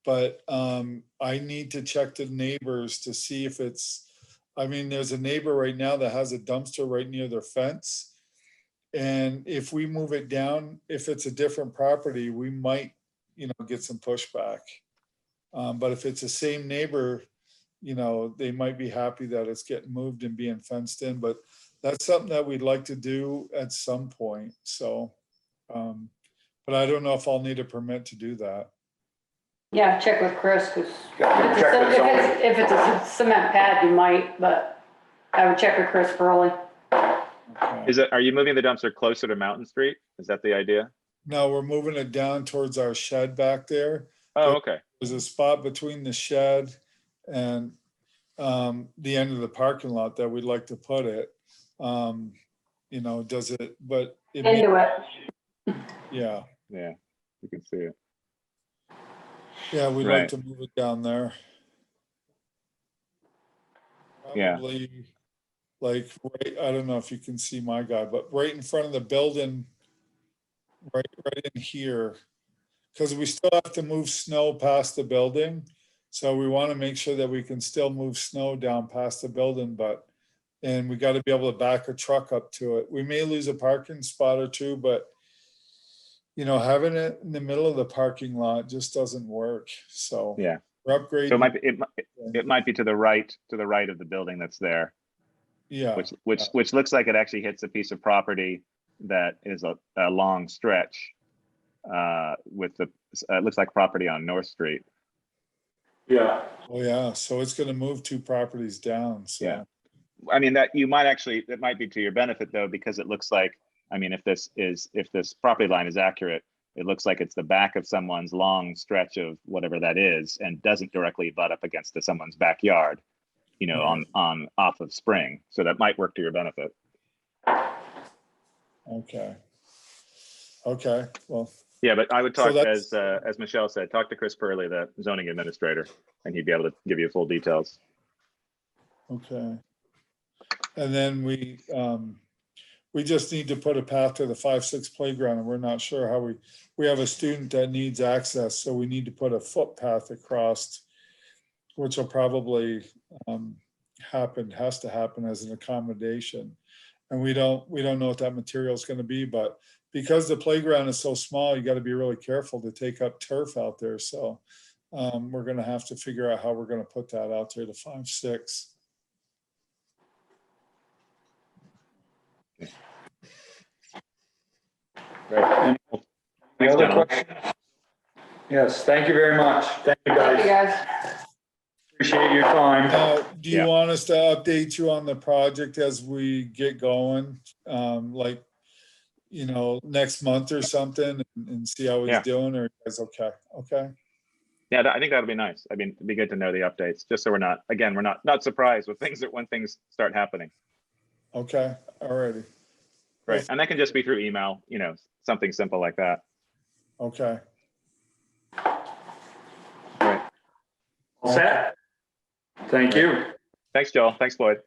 but I need to check the neighbors to see if there's a neighbor right now that has a dumpster right near their fence. And if we move it down, if it's a different property, we might, get some pushback. But if it's the same neighbor, they might be happy that it's getting moved and being fenced in, but that's something that we'd like to do at some point. So, but I don't know if I'll need a permit to do that. Yeah, check with Chris, because Check if it's a cement pad, you might, but I would check with Chris early. Okay. Are you moving the dumpster closer to Mountain Street? Is that the idea? No, we're moving it down towards our shed back there. Oh, okay. There's a spot between the shed and the end of the parking lot that we'd like to put it. Does it, but Into it. Yeah. Yeah, you can see it. Yeah, we'd Right. like to move it down there. Yeah. Probably like right, I don't know if you can see my guy, but right in front of the building, right in here, because we still have to move snow past the building. So we want to make sure that we can still move snow down past the building, and we got to be able to back a truck up to it. We may lose a parking spot or two, but having it in the middle of the parking lot just doesn't work. So Yeah. we're upgrading. So it might be to the right of the building that's there. Yeah. Which looks like it actually hits a piece of property that is a long stretch it looks like property on North Street. Yeah. Oh yeah. So it's going to move 2 properties down. So. Yeah. I mean, it might be to your benefit though, because it looks like, I mean, if this property line is accurate, it looks like it's the back of someone's long stretch of whatever that is, and doesn't directly butt up against someone's backyard, on off of Spring. So that might work to your benefit. Okay. Well. Yeah, but I would talk, So as Michelle said, talk to Chris Purley, the zoning administrator, and he'd be able to give you full details. Okay. And then we just need to put a path to the 5-6 playground, and we're not sure how we have a student that needs access, so we need to put a footpath across, which will probably has to happen as an accommodation. And we don't know what that material is going to be, but because the playground is so small, you got to be really careful to take up turf out there. So we're going to have to figure out how we're going to put that out there to 5-6. Great. Any Thanks, other gentlemen. questions? Yes, thank you very much. Thank you, Thank you, guys. guys. Appreciate your time. Do you want us to update you on the project as we get going? Next month or something, and see how he's doing, or you guys okay? Okay. Yeah, I think that'd be nice. I mean, it'd be good to know the updates, just so we're not surprised with when things start happening. Okay. Alrighty. Right. And that can just be through email, something simple like that. Okay. Right. All set? Thank you. Thanks, Joel. Thanks, Floyd.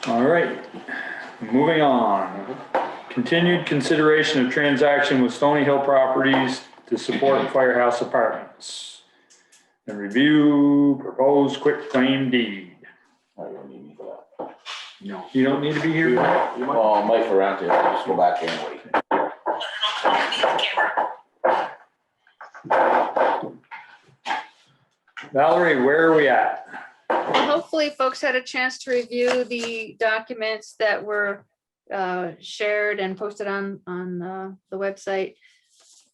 All right, moving on. Continued consideration of transaction with Stony Hill Properties to support Firehouse Apartments. And review proposed quick claim deed. I don't need me for that. No. You don't need to be here? Well, Mike around here, I'll just go back there and wait. Valerie, where are we at? Well, hopefully folks had a chance to review the documents that were shared and posted on the website.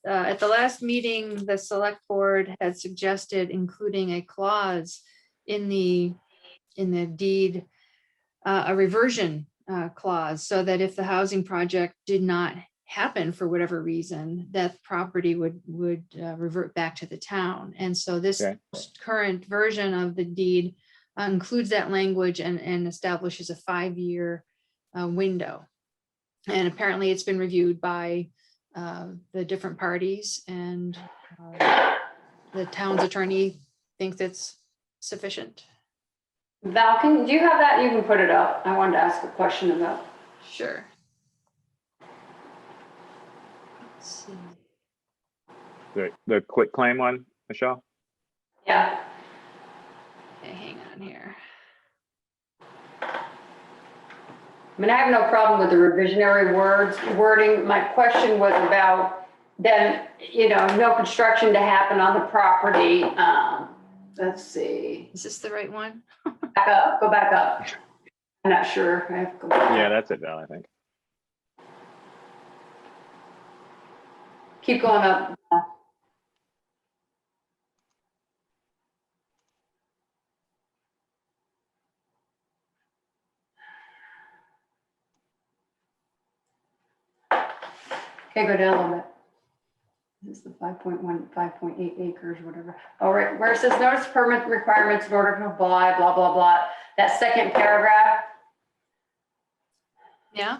At the last meeting, the select board had suggested including a clause in the deed, a reversion clause, so that if the housing project did not happen for whatever reason, that property would revert back to the town. And so this current version of the deed includes that language and establishes a 5-year window. And apparently it's been reviewed by the different parties, and the town's attorney thinks it's sufficient. Val, do you have that? You can put it up. I wanted to ask a question about. Sure. Let's see. The quick claim one, Michelle? Yeah. Okay, hang on here. I mean, I have no problem with the revisionary wording. My question was about then, no construction to happen on the property. Let's see. Is this the right one? Back up, go back up. I'm not sure. I have to go back. Yeah, that's it, Val, I think. Keep going up. Okay, go down a little bit. This is the 5.1, 5.8 acres, whatever. All right, where it says notice permit requirements in order to apply, blah, blah, blah. That second paragraph, Yeah.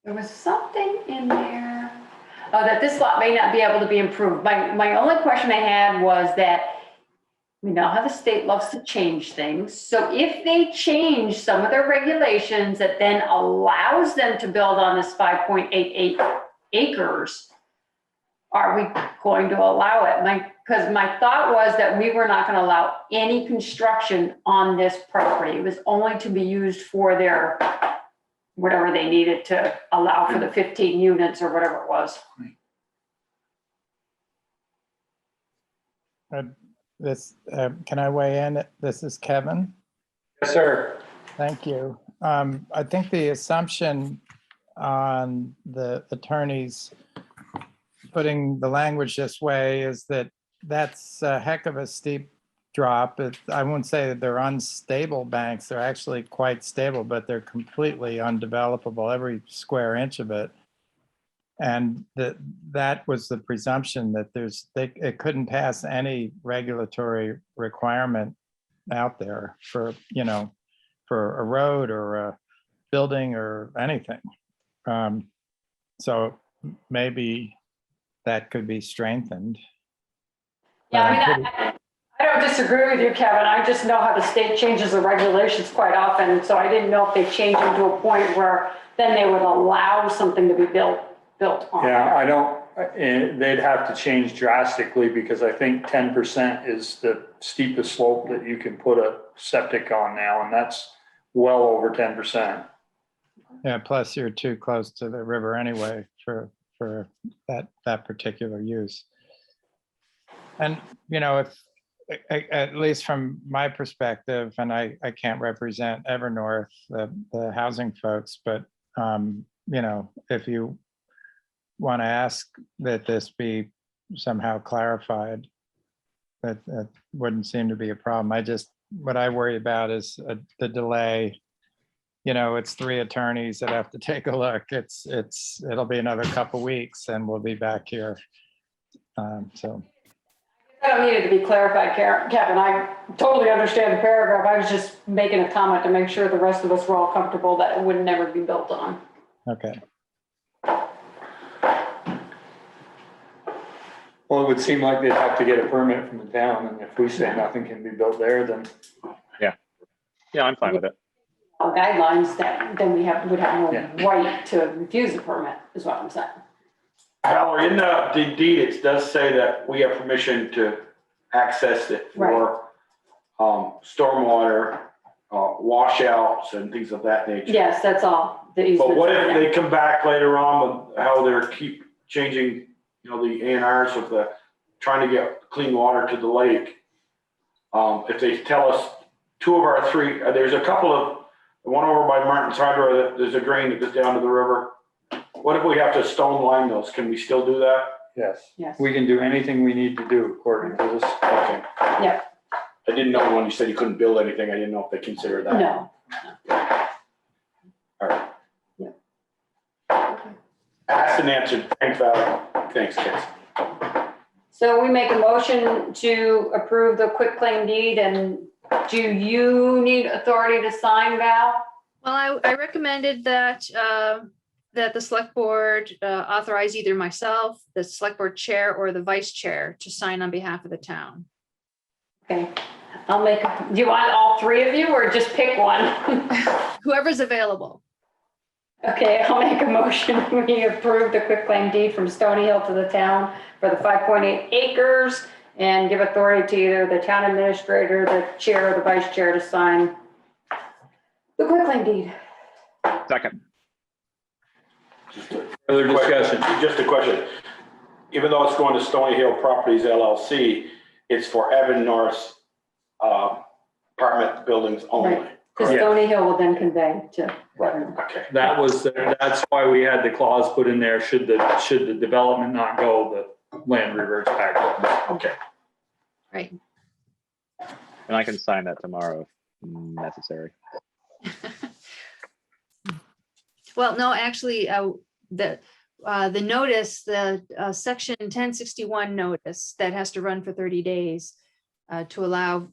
there was something in there. Oh, that this lot may not be able to be improved. My only question I had was that we know how the state loves to change things. So if they change some of their regulations that then allows them to build on this 5.88 acres, are we going to allow it? Because my thought was that we were not going to allow any construction on this property. It was only to be used for their, whatever they needed to allow for the 15 units or whatever it was. Can I weigh in? This is Kevin. Yes, sir. Thank you. I think the assumption on the attorneys putting the language this way is that that's a heck of a steep drop. I won't say that they're unstable banks. They're actually quite stable, but they're completely undevelopable, every square inch of it. And that was the presumption that it couldn't pass any regulatory requirement out there for a road or a building or anything. So maybe that could be strengthened. Yeah, I mean, I don't disagree with you, Kevin. I just know how the state changes the regulations quite often. And so I didn't know if they changed them to a point where then they would allow something to be built on. Yeah, they'd have to change drastically, because I think 10% is the steepest slope that you can put a septic on now, and that's well over 10%. Yeah, plus you're too close to the river anyway for that particular use. And, if, at least from my perspective, and I can't represent Evernorth, the housing folks, but, if you want to ask that this be somehow clarified, that wouldn't seem to be a problem. What I worry about is the delay. It's 3 attorneys that have to take a look. It'll be another couple weeks and we'll be back here. So. I don't need it to be clarified, Kevin. I totally understand the paragraph. I was just making a comment to make sure the rest of us were all comfortable that it would never be built on. Okay. Well, it would seem like they'd have to get a permit from the town, and if we say nothing can be built there, then. Yeah, I'm fine with it. guidelines, that then we would have Yeah. no right to refuse a permit, is what I'm saying. Valerie, in the deed, it does say that we have permission to access it for stormwater, washouts and things of that nature. Yes, that's all. The But easements what are if there. they come back later on with how they're keep changing, the A&Rs with the, trying to get clean water to the lake? If they tell us 2 of our 3, there's a couple of, one over by Martin's Hydro, there's a drain that goes down to the river. What if we have to stone line those? Can we still do that? Yes. Yes. We can do anything we need to do according to this. Okay. Yeah. I didn't know when you said you couldn't build anything, I didn't know if they consider that. No. All right. Yeah. Asked and answered. Thanks, Val. Thanks, kids. So we make a motion to approve the quitclaim deed, and do you need authority to sign, Val? Well, I recommended that, that the select board authorize either myself, the select board chair, or the vice chair to sign on behalf of the town. Okay, do you want all 3 of you, or just pick one? Whoever's available. Okay, I'll make a motion, we approve the quitclaim deed from Stony Hill to the town for the 5.8 acres and give authority to either the town administrator, the chair, or the vice chair to sign the quitclaim deed. Second. Further discussion. Just a question. Even though it's going to Stony Hill Properties LLC, it's for Evan North's apartment buildings only. Right. Because Stony Hill will then convey to. Right, okay. That's why we had the clause put in there, should the development not go, the land reverts back to us. Okay. Right. And I can sign that tomorrow if necessary. Well, no, actually, the notice, the section 1061 notice that has to run for 30 days to allow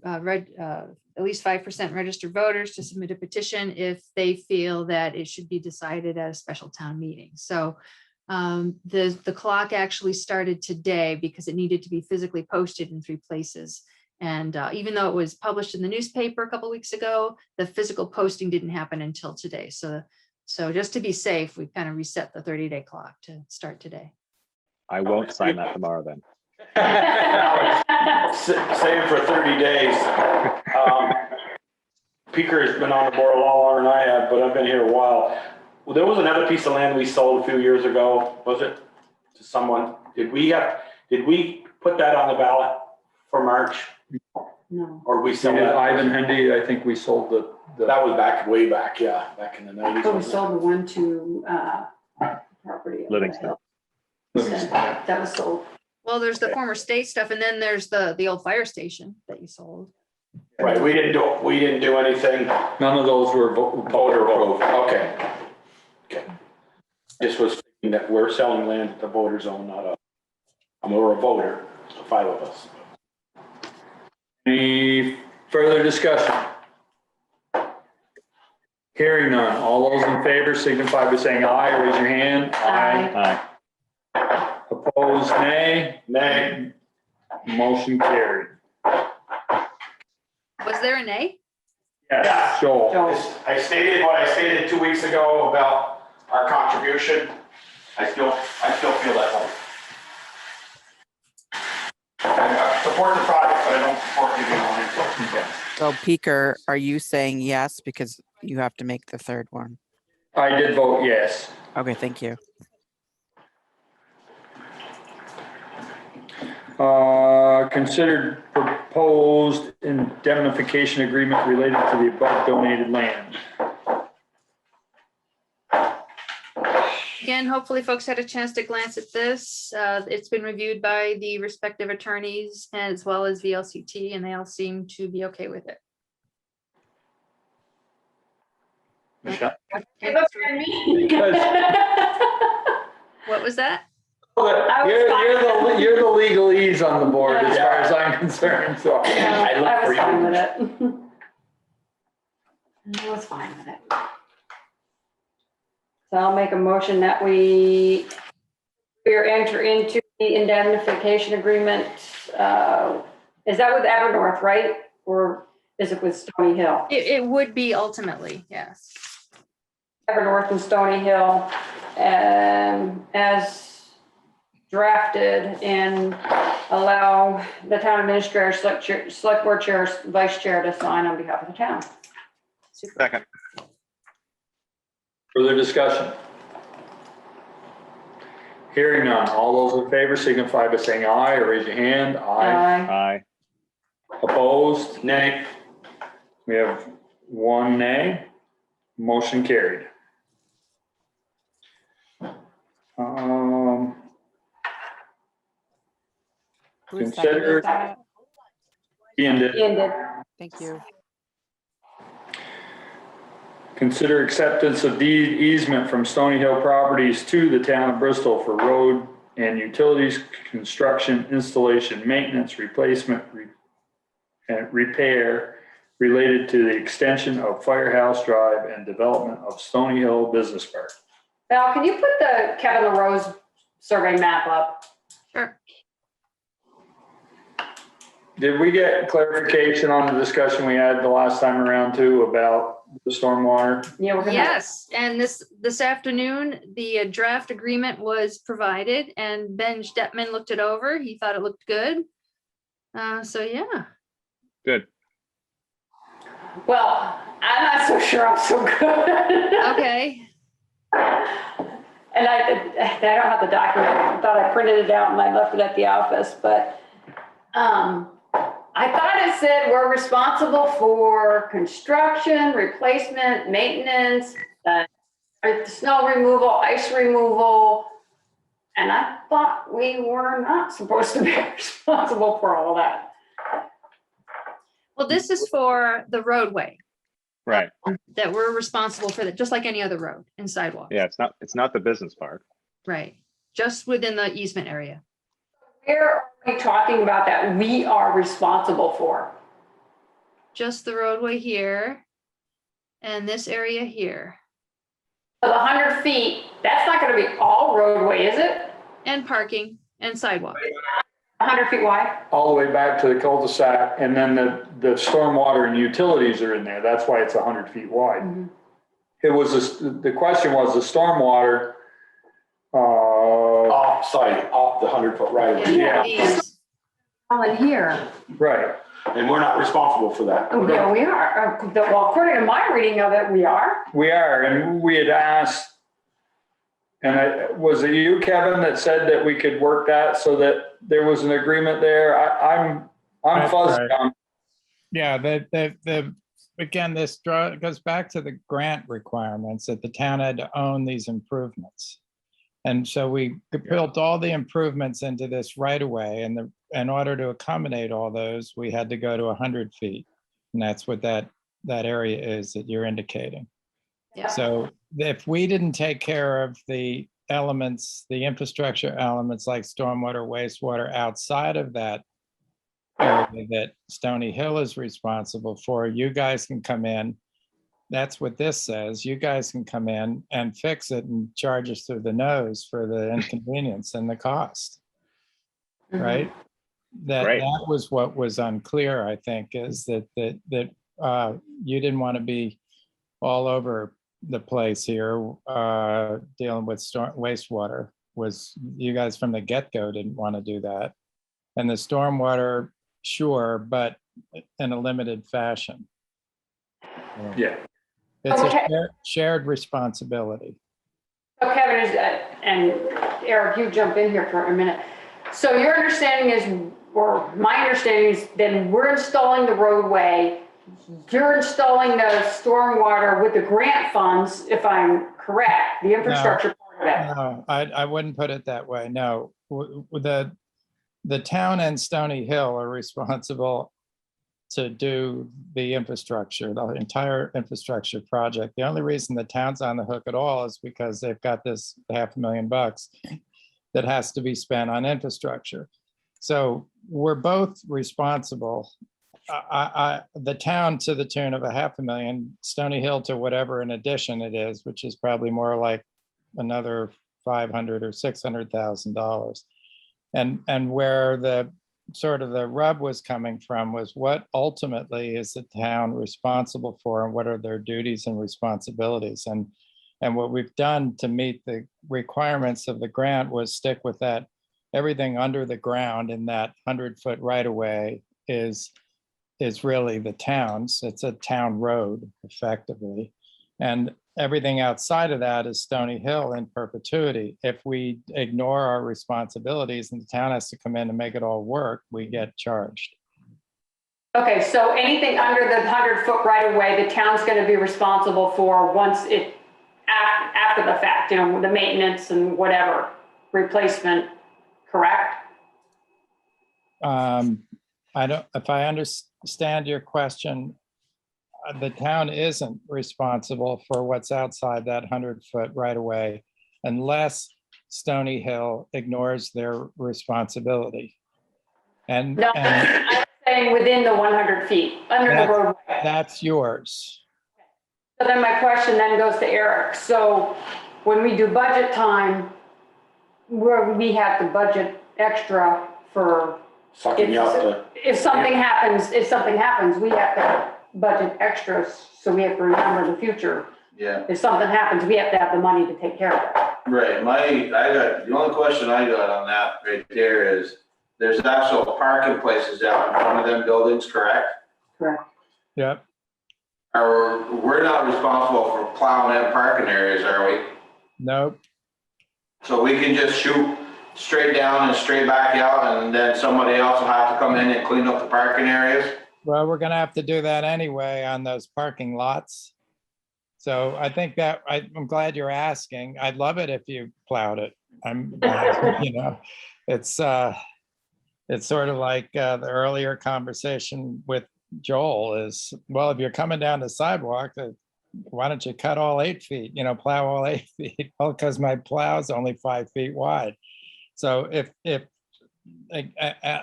at least 5% registered voters to submit a petition if they feel that it should be decided at a special town meeting. So the clock actually started today because it needed to be physically posted in 3 places. And even though it was published in the newspaper a couple weeks ago, the physical posting didn't happen until today. So just to be safe, we kind of reset the 30-day clock to start today. I won't sign that tomorrow then. Save for 30 days. Peaker has been on the board a lot longer than I have, but I've been here a while. Well, there was another piece of land we sold a few years ago, was it? To someone. Did we put that on the ballot for March? No. Or we sold that? Ivan Hendy, I think we sold the. That was way back, yeah, back in the 90s. Oh, we sold the one to property. Livingston. That was sold. Well, there's the former state stuff, and then there's the old fire station that you sold. Right, we didn't do anything. None of those were Voter approved, okay. Okay. This was thinking that we're selling land at the voter zone, we're a voter, the 5 of us. Any further discussion? Hearing none. All those in favor signify by saying aye. Raise your hand. Aye. Aye. Opposed, nay. Nay. Motion carried. Was there a nay? Yes, Joel. I stated what I stated 2 weeks ago about our contribution. I still feel that way. I support the project, but I don't support giving money. So Peaker, are you saying yes because you have to make the 3rd one? I did vote yes. Okay, thank you. Considered proposed indemnification agreement related to the above donated land. Again, hopefully folks had a chance to glance at this. It's been reviewed by the respective attorneys as well as VLCT, and they all seem to be okay with it. Michelle? Give up on me. What was that? You're the legalese on the board as far as I'm concerned, so. I was fine with it. I was fine with it. So I'll make a motion that we enter into the indemnification agreement. Is that with Evernorth, right? Or is it with Stony Hill? It would be ultimately, yes. Evernorth and Stony Hill, as drafted, and allow the town administrator, select board chair, vice chair to sign on behalf of the town. Second. Further discussion? Hearing none. All those in favor signify by saying aye or raise your hand. Aye. Aye. Opposed? Nay. We have one nay. Motion carried. Who Consider- seconded that? Ian did. Ended. Thank you. Consider acceptance of deed easement from Stony Hill Properties to the town of Bristol for road and utilities, construction, installation, maintenance, replacement, and repair related to the extension of Firehouse Drive and development of Stony Hill Business Park. Val, can you put the Kevin LaRose survey map up? Sure. Did we get clarification on the discussion we had the last time around too about the stormwater? Yeah, we're gonna. Yes, and this afternoon, the draft agreement was provided and Ben Stetman looked it over. He thought it looked good. So yeah. Good. Well, I'm not so sure I'm so good. Okay. And I don't have the document. I thought I printed it out and I left it at the office, but I thought it said we're responsible for construction, replacement, maintenance, snow removal, ice removal. And I thought we were not supposed to be responsible for all that. Well, this is for the roadway Right. that we're responsible for, that just like any other road and sidewalk. Yeah, it's not the business park. Right. Just within the easement area. Where are we talking about that we are responsible for? Just the roadway here and this area here. So the 100 feet, that's not going to be all roadway, is it? And parking and sidewalk. 100 feet wide? All the way back to the cul-de-sac, and then the stormwater and utilities are in there. That's why it's 100 feet wide. Mm-hmm. It was, the question was the stormwater, Off the 100-foot right of way. Yeah. These. All in here. right. And we're not responsible for that. Oh, yeah, we are. Well, according to my reading of it, we are. We are, and we had asked, and was it you, Kevin, that said that we could work that so that there was an agreement there? I'm That's fuzzy right. on. Yeah, again, this goes back to the grant requirements that the town had to own these improvements. And so we built all the improvements into this right away, and in order to accommodate all those, we had to go to 100 feet. And that's what that area is that you're indicating. Yeah. So if we didn't take care of the elements, the infrastructure elements like stormwater, wastewater outside of that area that Stony Hill is responsible for, you guys can come in. That's what this says. You guys can come in and fix it and charge us through the nose for the inconvenience and the cost. Right? That was what was unclear, I think, is that you didn't want to be all over the place here dealing with wastewater. Was you guys from the get-go didn't want to do that. And the stormwater, sure, but in a limited fashion. Yeah. It's Okay. a shared responsibility. So Kevin is, and Eric, you jump in here for a minute. So your understanding is, or my understanding is, then we're installing the roadway. You're installing the stormwater with the grant funds, if I'm correct, the infrastructure part of it. No, I wouldn't put it that way. No, the town and Stony Hill are responsible to do the infrastructure, the entire infrastructure project. The only reason the town's on the hook at all is because they've got this $500,000 that has to be spent on infrastructure. So we're both responsible. The town to the tune of $500,000, Stony Hill to whatever in addition it is, which is probably more like another $500,000 or $600,000. And where sort of the rub was coming from was what ultimately is the town responsible for and what are their duties and responsibilities? And what we've done to meet the requirements of the grant was stick with that. Everything under the ground in that 100-foot right of way is really the town's. It's a town road effectively. And everything outside of that is Stony Hill in perpetuity. If we ignore our responsibilities and the town has to come in and make it all work, we get charged. Okay, so anything under the 100-foot right of way, the town's going to be responsible for once it, after the fact, you know, the maintenance and whatever, replacement, correct? If I understand your question, the town isn't responsible for what's outside that 100-foot right of way unless Stony Hill ignores their responsibility. And, No, and I'm saying within the 100 feet, under the roadway. that's yours. So then my question then goes to Eric. So when we do budget time, where we have to budget extra for Sucking you out to. if something happens, we have to budget extras, so we have to remember in the future. Yeah, If something happens, we have to have the money to take care of it. right. The only question I got on that right there is, there's actual parking places out in front of them buildings, correct? Correct. Yep. We're not responsible for plowing in parking areas, are we? Nope. So we can just shoot straight down and straight back out, and then somebody else will have to come in and clean up the parking areas? Well, we're gonna have to do that anyway on those parking lots. So I think that, I'm glad you're asking. I'd love it if you plowed it. You know, it's sort of like the earlier conversation with Joel is, well, if you're coming down the sidewalk, why don't you cut all 8 feet, you know, plow all 8 feet? Well, because my plow's only 5 feet wide. So if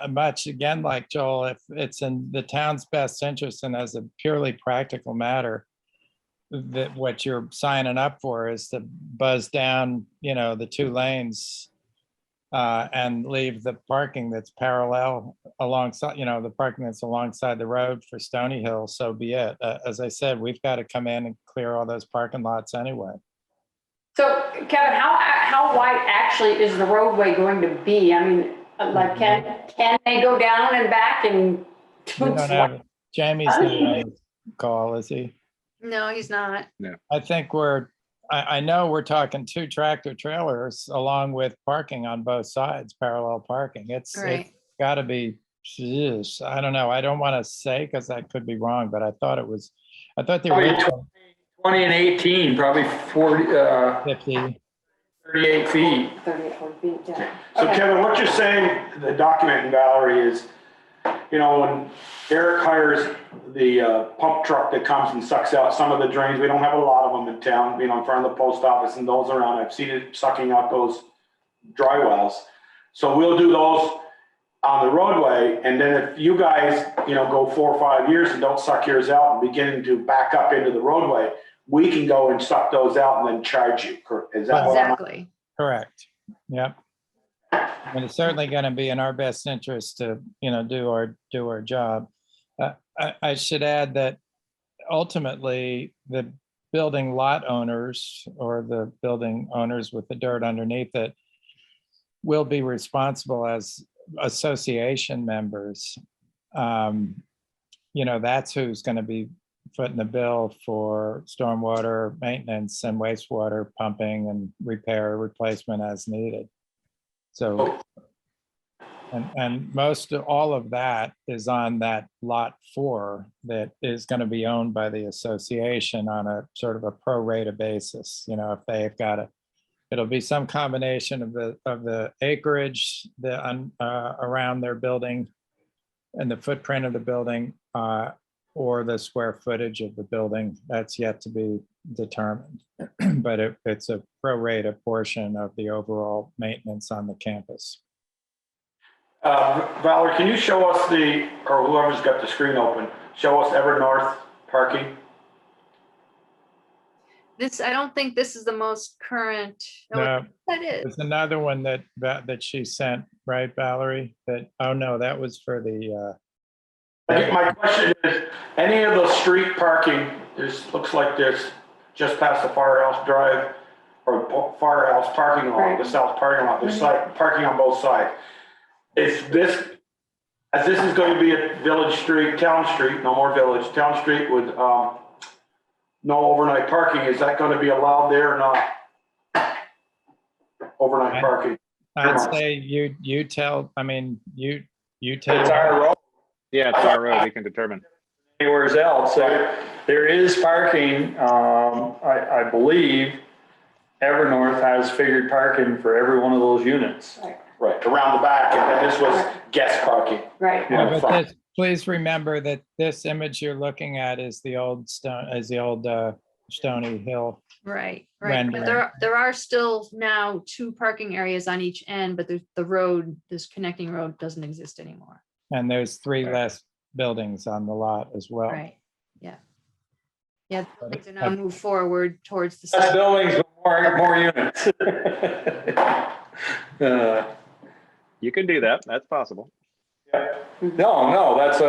much again, like Joel, if it's in the town's best interest and as a purely practical matter, that what you're signing up for is to buzz down, you know, the 2 lanes and leave the parking that's parallel alongside, you know, the parking that's alongside the road for Stony Hill, so be it. As I said, we've got to come in and clear all those parking lots anyway. So Kevin, how wide actually is the roadway going to be? I mean, like, can they go down and back and? We don't have, Jamie's not on the call, is he? No, he's not. I think I know we're talking 2 tractor trailers along with parking on both sides, parallel parking. It's got to be, geez, I don't know. I don't want to say because that could be wrong, but I thought the original 20 and 18, probably 40, 50. 38 feet. 38, 40 feet, yeah. So Okay. Kevin, what you're saying, the document in Valerie is, you know, when Eric hires the pump truck that comes and sucks out some of the drains, we don't have a lot of them in town, you know, in front of the post office and those around. I've seen it sucking out those dry wells. So we'll do those on the roadway. And then if you guys, you know, go 4 or 5 years and don't suck yours out and beginning to back up into the roadway, we can go and suck those out and then charge you. Is that what I'm? Exactly. Correct. Yep. And it's certainly going to be in our best interest to, you know, do our job. I should add that ultimately the building lot owners or the building owners with the dirt underneath it will be responsible as association members. You know, that's who's going to be footing the bill for stormwater maintenance and wastewater pumping and repair, replacement as needed. So, and most of all of that is on that lot 4 that is going to be owned by the association on a sort of a pro rata basis. You know, if they've got it'll be some combination of the acreage around their building and the footprint of the building, or the square footage of the building. That's yet to be determined, but it's a pro rata portion of the overall maintenance on the campus. Valerie, can you show us or whoever's got the screen open, show us Ever North parking? I don't think this is the most current. No, That is. there's another one that she sent, right, Valerie? Oh no, that was for the, My question is, any of the street parking, looks like there's just past the Firehouse Drive or Firehouse parking lot, the south parking lot, there's like parking on both sides. As this is going to be a village street, town street, no more village, town street with no overnight parking, is that going to be allowed there or not? Overnight parking. I'd say you tell, I mean, you tell. It's our road. Yeah, it's our road, we can determine. Anywhere else. So there is parking. I believe Evernorth has figured parking for every one of those units. Right, around the back, and then this was guest parking. Right. Yeah, but please remember that this image you're looking at is the old Stony Hill. Right. rendering. There are still now 2 parking areas on each end, but the road, this connecting road doesn't exist anymore. And there's 3 less buildings on the lot as well. Right, yeah. Yeah, the buildings are now move forward towards the. Less buildings, but more units. You can do that, that's possible. No, that's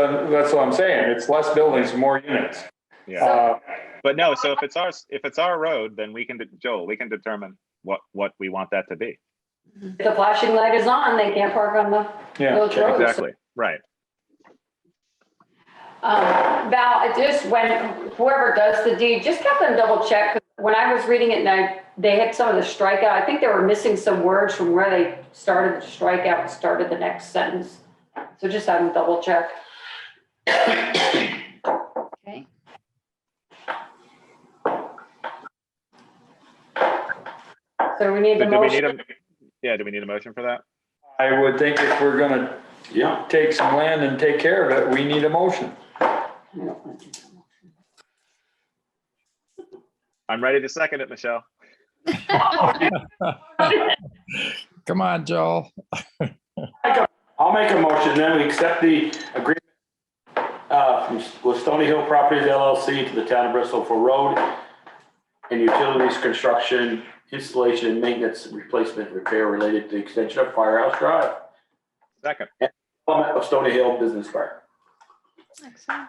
what I'm saying. It's less buildings, more units. Yeah. But no, so if it's our road, then we can, Joel, we can determine what we want that to be. If the flashing light is on, they can't park on the village road. Exactly, right. Val, when whoever does the deed, just have them double check. When I was reading it and they had some of the strikeout, I think they were missing some words from where they started the strikeout and started the next sentence. So just have them double check. Okay. So we need the motion. Do we need a motion for that? I would think if we're gonna take some land and take care of it, we need a motion. I'm ready to second it, Michelle. Come on, Joel. I'll make a motion, then we accept the agreement with Stony Hill Properties LLC to the town of Bristol for road and utilities construction, installation and maintenance, replacement, repair related to the extension of Firehouse Drive. Second. Of Stony Hill Business Park. Excellent.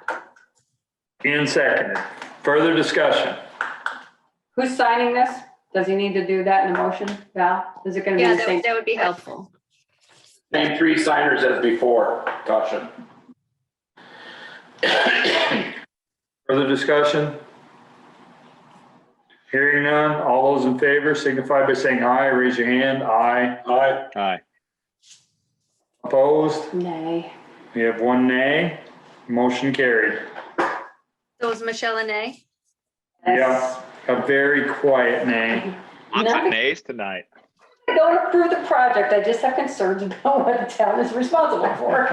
And seconded. Further discussion. Who's signing this? Does he need to do that in the motion, Val? Is it gonna be Yeah, the same? that would be helpful. Same 3 signers as before, Tasha. Further discussion? Hearing none, all those in favor signify by saying aye, raise your hand. Aye. Aye. Aye. Opposed? Nay. We have 1 nay. Motion carried. So is Michelle a nay? Yeah, a very quiet nay. Lots Not of nays tonight. I don't approve the project. I just have concerns about what the town is responsible for.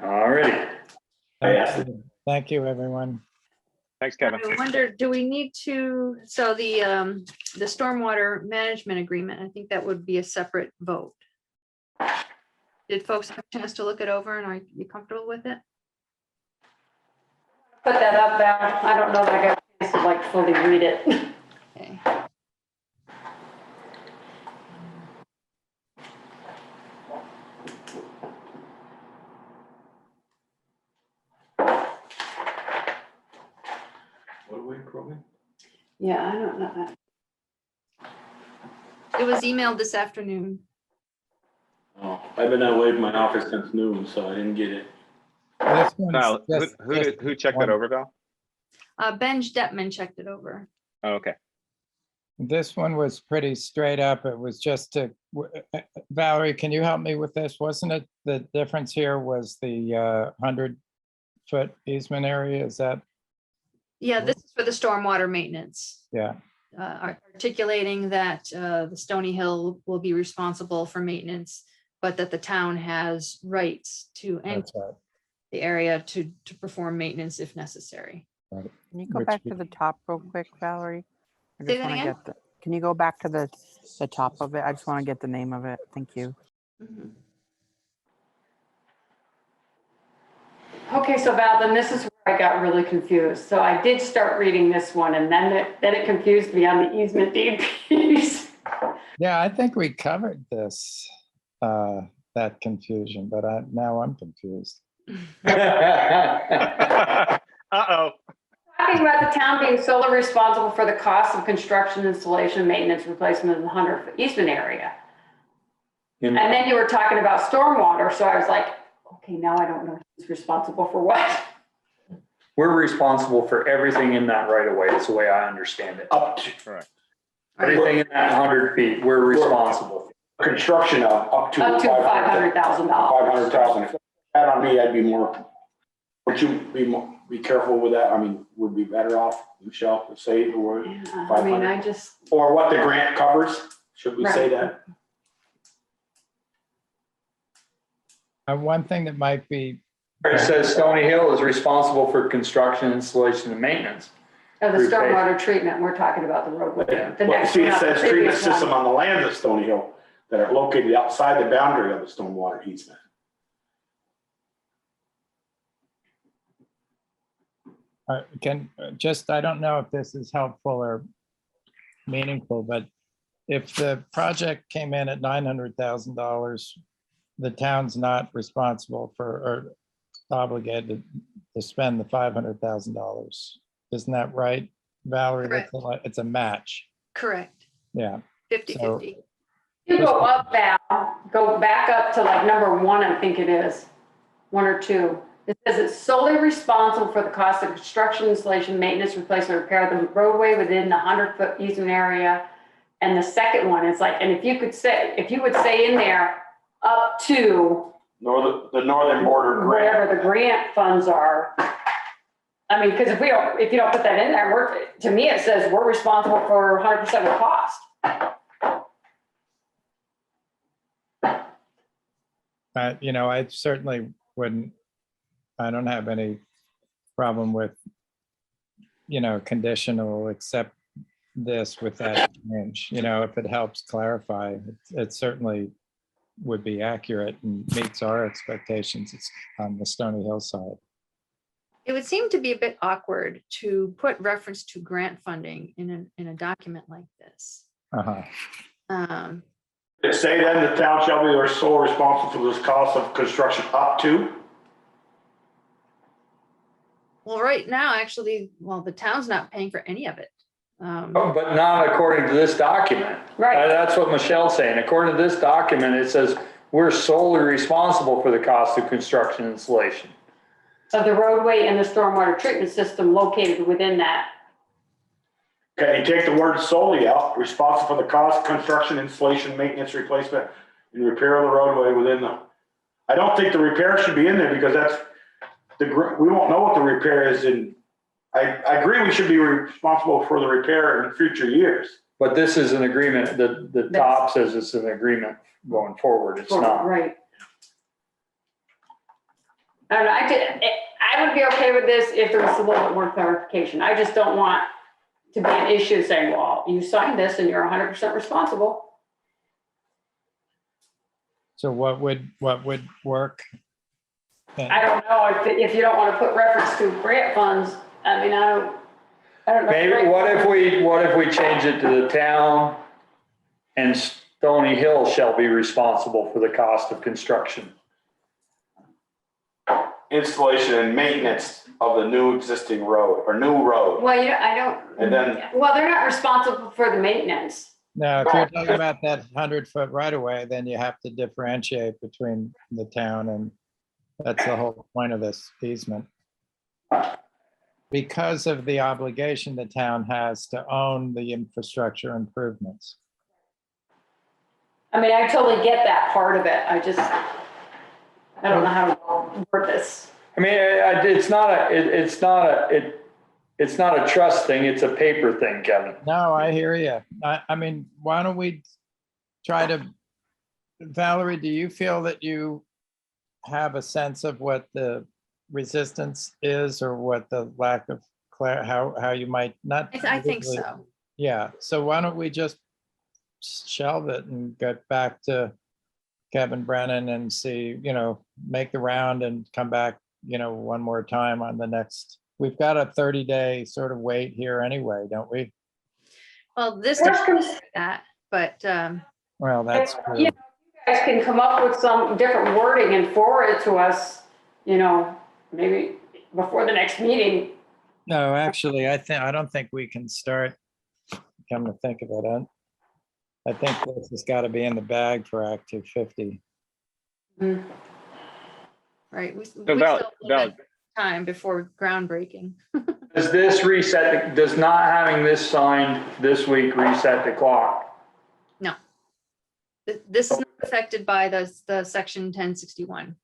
All righty. Thank you, everyone. Thanks, Kevin. I wonder, do we need to, so the stormwater management agreement, I think that would be a separate vote. Did folks have a chance to look it over and are you comfortable with it? Put that up, Val. I don't know if I got a chance to like fully read it. Okay. What are we approving? Yeah, I don't know that. It was emailed this afternoon. Oh, I've been away from my office since noon, so I didn't get it. This one's Val, just- who checked that over, Val? Ben Detman checked it over. Oh, okay. This one was pretty straight up. It was just Valerie, can you help me with this? Wasn't it the difference here was the 100-foot easement area? Is that? Yeah, this is for the stormwater maintenance. Yeah. Articulating that the Stony Hill will be responsible for maintenance, but that the town has rights to enter That's right. the area to perform maintenance if necessary. Right. Can you go Which back we- to the top real quick, Valerie? I Say just that wanna again? get can you go back to the top of it? I just want to get the name of it. Thank you. Mhm. Okay, so Val, then this is I got really confused. So I did start reading this one and then it confused me on the easement deed piece. Yeah, I think we covered this, that confusion, but now I'm confused. Uh-oh. Talking about the town being solely responsible for the cost of construction, installation, maintenance, replacement of the 100-foot easement area. And then you were talking about stormwater, so I was like, okay, now I don't know who's responsible for what. We're responsible for everything in that right of way, is the way I understand it. Up to Correct. Everything in that 100 feet, we're responsible. construction of up to $500,000. 500,000. If that on me, I'd be more, would you be careful with that? I mean, would be better off, Michelle, to say the word Yeah, I mean, 500? I just, Or what the grant covers? Should we say that? One thing that might be, It says Stony Hill is responsible for construction, installation, and maintenance. of the stormwater treatment, we're talking about the roadway. The Well, next see, one it up, the says treatment previous one. system on the lands of Stony Hill that are located outside the boundary of the stormwater easement. I don't know if this is helpful or meaningful, but if the project came in at $900,000, the town's not responsible for or obligated to spend the $500,000. Isn't that right, Valerie? Correct. It's a match. Correct. Yeah. 50-50. You go up, Val, go back up to like number 1, I think it is, 1 or 2. It says it's solely responsible for the cost of construction, installation, maintenance, replacement, repair of the roadway within the 100-foot easement area. And the second one is like, and if you would say in there, up to The northern border grant. whatever the grant funds are. I mean, because if you don't put that in there, to me, it says we're responsible for 100% of the cost. I certainly wouldn't, I don't have any problem with, conditional except this with that change, if it helps clarify, it certainly would be accurate and meets our expectations. It's on the Stony Hill side. It would seem to be a bit awkward to put reference to grant funding in a document like this. Uh-huh. It say then the town shall be sole responsible for this cost of construction up to? Well, right now, actually, the town's not paying for any of it. But not according to this document. Right. That's what Michelle's saying. According to this document, it says we're solely responsible for the cost of construction installation. Of the roadway and the stormwater treatment system located within that. Okay, you take the word solely out, responsible for the cost, construction, installation, maintenance, replacement, and repair of the roadway within the, I don't think the repair should be in there because we won't know what the repair is in, I agree we should be responsible for the repair in future years. But this is an agreement, the top says it's an agreement going forward, it's not. Right. I don't know, I would be okay with this if there was a little bit more clarification. I just don't want to be an issue saying, well, you signed this and you're 100% responsible. So what would work? I don't know if you don't want to put reference to grant funds. I mean, I don't know. Maybe, what if we change it to the town and Stony Hill shall be responsible for the cost of construction? Installation and maintenance of the new existing road or new road. Well, I don't. And then. Well, they're not responsible for the maintenance. Now, if you're talking about that 100-foot right of way, then you have to differentiate between the town and that's the whole point of this easement. Because of the obligation the town has to own the infrastructure improvements. I mean, I totally get that part of it. I don't know how to word this. I mean, it's not a trust thing, it's a paper thing, Kevin. No, I hear you. I mean, why don't we try to, Valerie, do you feel that you have a sense of what the resistance is or what the lack of how you might not? I think so. Yeah, so why don't we just shelve it and get back to Kevin Brennan and see, make the round and come back one more time on the next, we've got a 30-day sort of wait here anyway, don't we? Well, this Worst doesn't comes- say that, but Well, that's true. You guys can come up with some different wording and forward it to us, maybe before the next meeting. No, actually, I don't think we can start, come to think of it. I think this has got to be in the bag for Act 250. right, we So still Val, have a little bit of time before groundbreaking. Does this reset, does not having this signed this week reset the clock? No. This is not affected by the section 1061.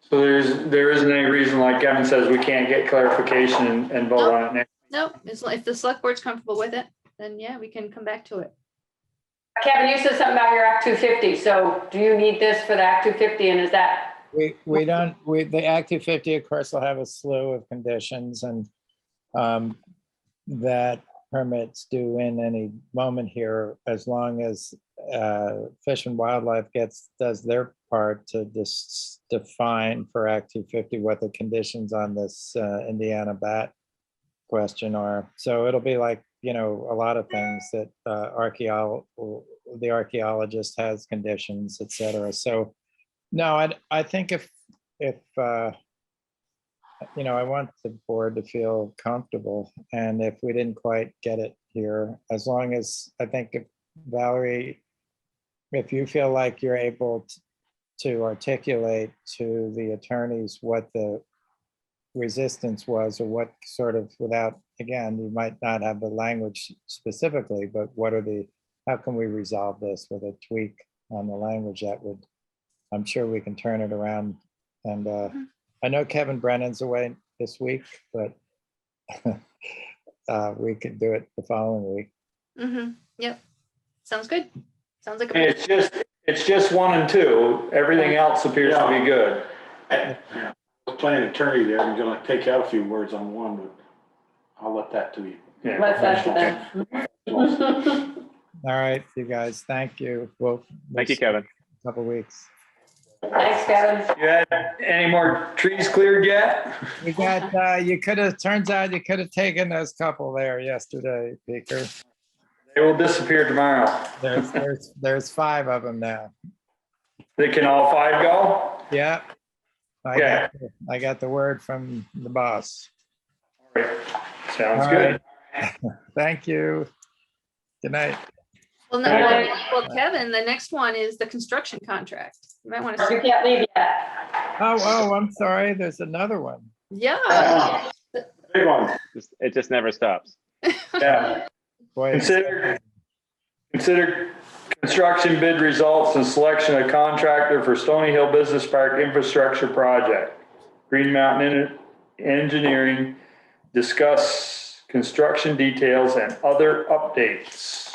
So there isn't any reason, like Kevin says, we can't get clarification and vote on it next. No, if the select board's comfortable with it, then yeah, we can come back to it. Kevin, you said something about your Act 250. So do you need this for the Act 250? And is that? We don't, the Act 250, of course, will have a slew of conditions, and that permit's due in any moment here, as long as Fish and Wildlife does their part to just define for Act 250 what the conditions on this Indiana bat question are. So it'll be like, a lot of things that the archaeologist has conditions, et cetera. So no, I think if I want the board to feel comfortable, and if we didn't quite get it here, as long as, I think if Valerie, if you feel like you're able to articulate to the attorneys what the resistance was, or what sort of, without, again, you might not have the language specifically, but how can we resolve this with a tweak on the language that would, I'm sure we can turn it around. And I know Kevin Brennan's away this week, but we could do it the following week. Yep. Sounds good. Sounds like It's just 1 and 2. Everything else appears to be good. I was playing attorney there. I'm gonna take out a few words on one, but I'll let that to you. Yeah. What's that to them? All right, you guys, thank you. Well, Thank you, Kevin. Couple weeks. Thanks, Kevin. You had any more trees cleared yet? We got, turns out you could have taken those couple there yesterday, Beaker. They will disappear tomorrow. There's 5 of them now. Can all 5 go? Yeah. Okay. I got the word from the boss. All right. Sounds All good. right. Thank you. Good night. Well, no, Kevin, the next one is the construction contract. You might want to. You can't leave yet. Oh, I'm sorry. There's another one. Yeah. Big one. It just never stops. Yeah. Boy, Consider construction bid results and selection of contractor for Stony Hill Business Park infrastructure project. Green Mountain Engineering, discuss construction details and other updates.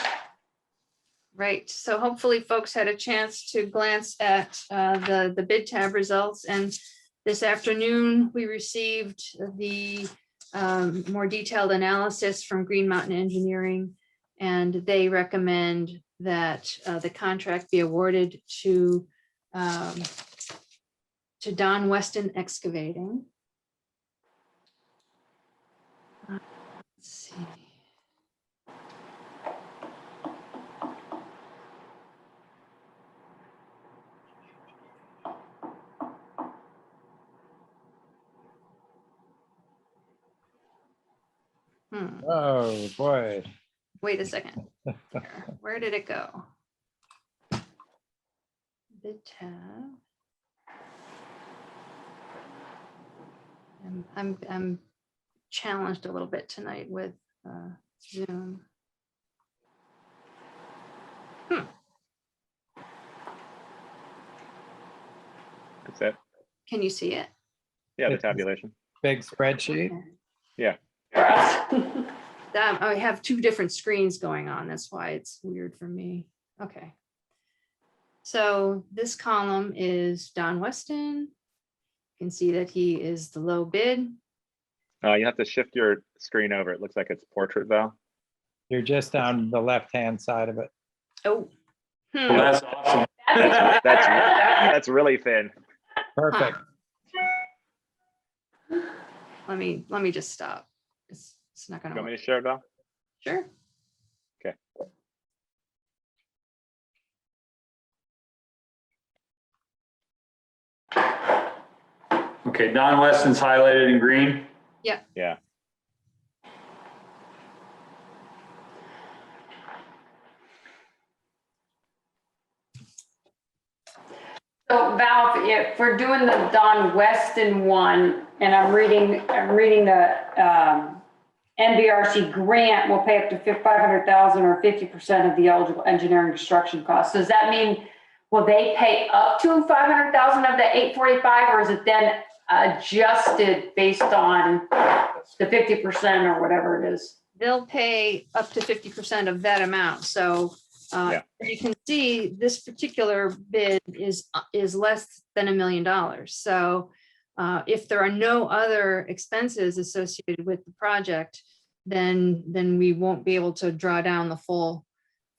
Right. So hopefully folks had a chance to glance at the bid tab results. And this afternoon, we received the more detailed analysis from Green Mountain Engineering. And they recommend that the contract be awarded to Don Weston Excavating. Let's see. Oh, boy. Wait a second. Where did it go? Bid tab. I'm challenged a little bit tonight with Zoom. That's it. Can you see it? Yeah, the tabulation. Big spreadsheet. Yeah. I have 2 different screens going on. That's why it's weird for me. Okay. So this column is Don Weston. You can see that he is the low bid. You have to shift your screen over. It looks like it's portrait, Val. You're just on the left-hand side of it. Oh. Well, that's awesome. That's really thin. Perfect. Let me just stop. It's not You gonna want me work. to share it, Val? Sure. Okay. Okay, Don Weston's highlighted in green. Yeah. So Val, if we're doing the Don Weston one, and I'm reading the NBRC grant will pay up to $500,000 or 50% of the eligible engineering construction costs. Does that mean, will they pay up to $500,000 of the 845, or is it then adjusted based on the 50% or whatever it is? They'll pay up to 50% of that amount. So Yeah. you can see this particular bid is less than $1 million. So if there are no other expenses associated with the project, then we won't be able to draw down the full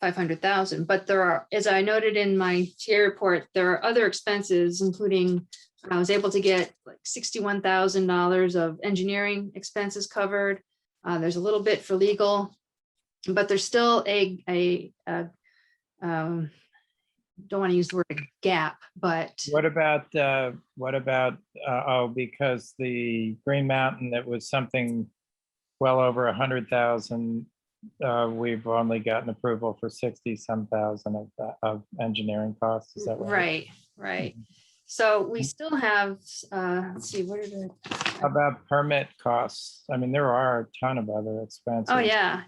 500,000. But there are, as I noted in my TA report, there are other expenses, including I was able to get like $61,000 of engineering expenses covered. There's a little bit for legal, but there's still don't want to use the word gap, but What about, because the Green Mountain, that was something well over 100,000, we've only gotten approval for 60-some thousand of engineering costs, is that right? right. So we still have, let's see, what are the? How about permit costs? I mean, there are a ton of other expenses. Oh, yeah.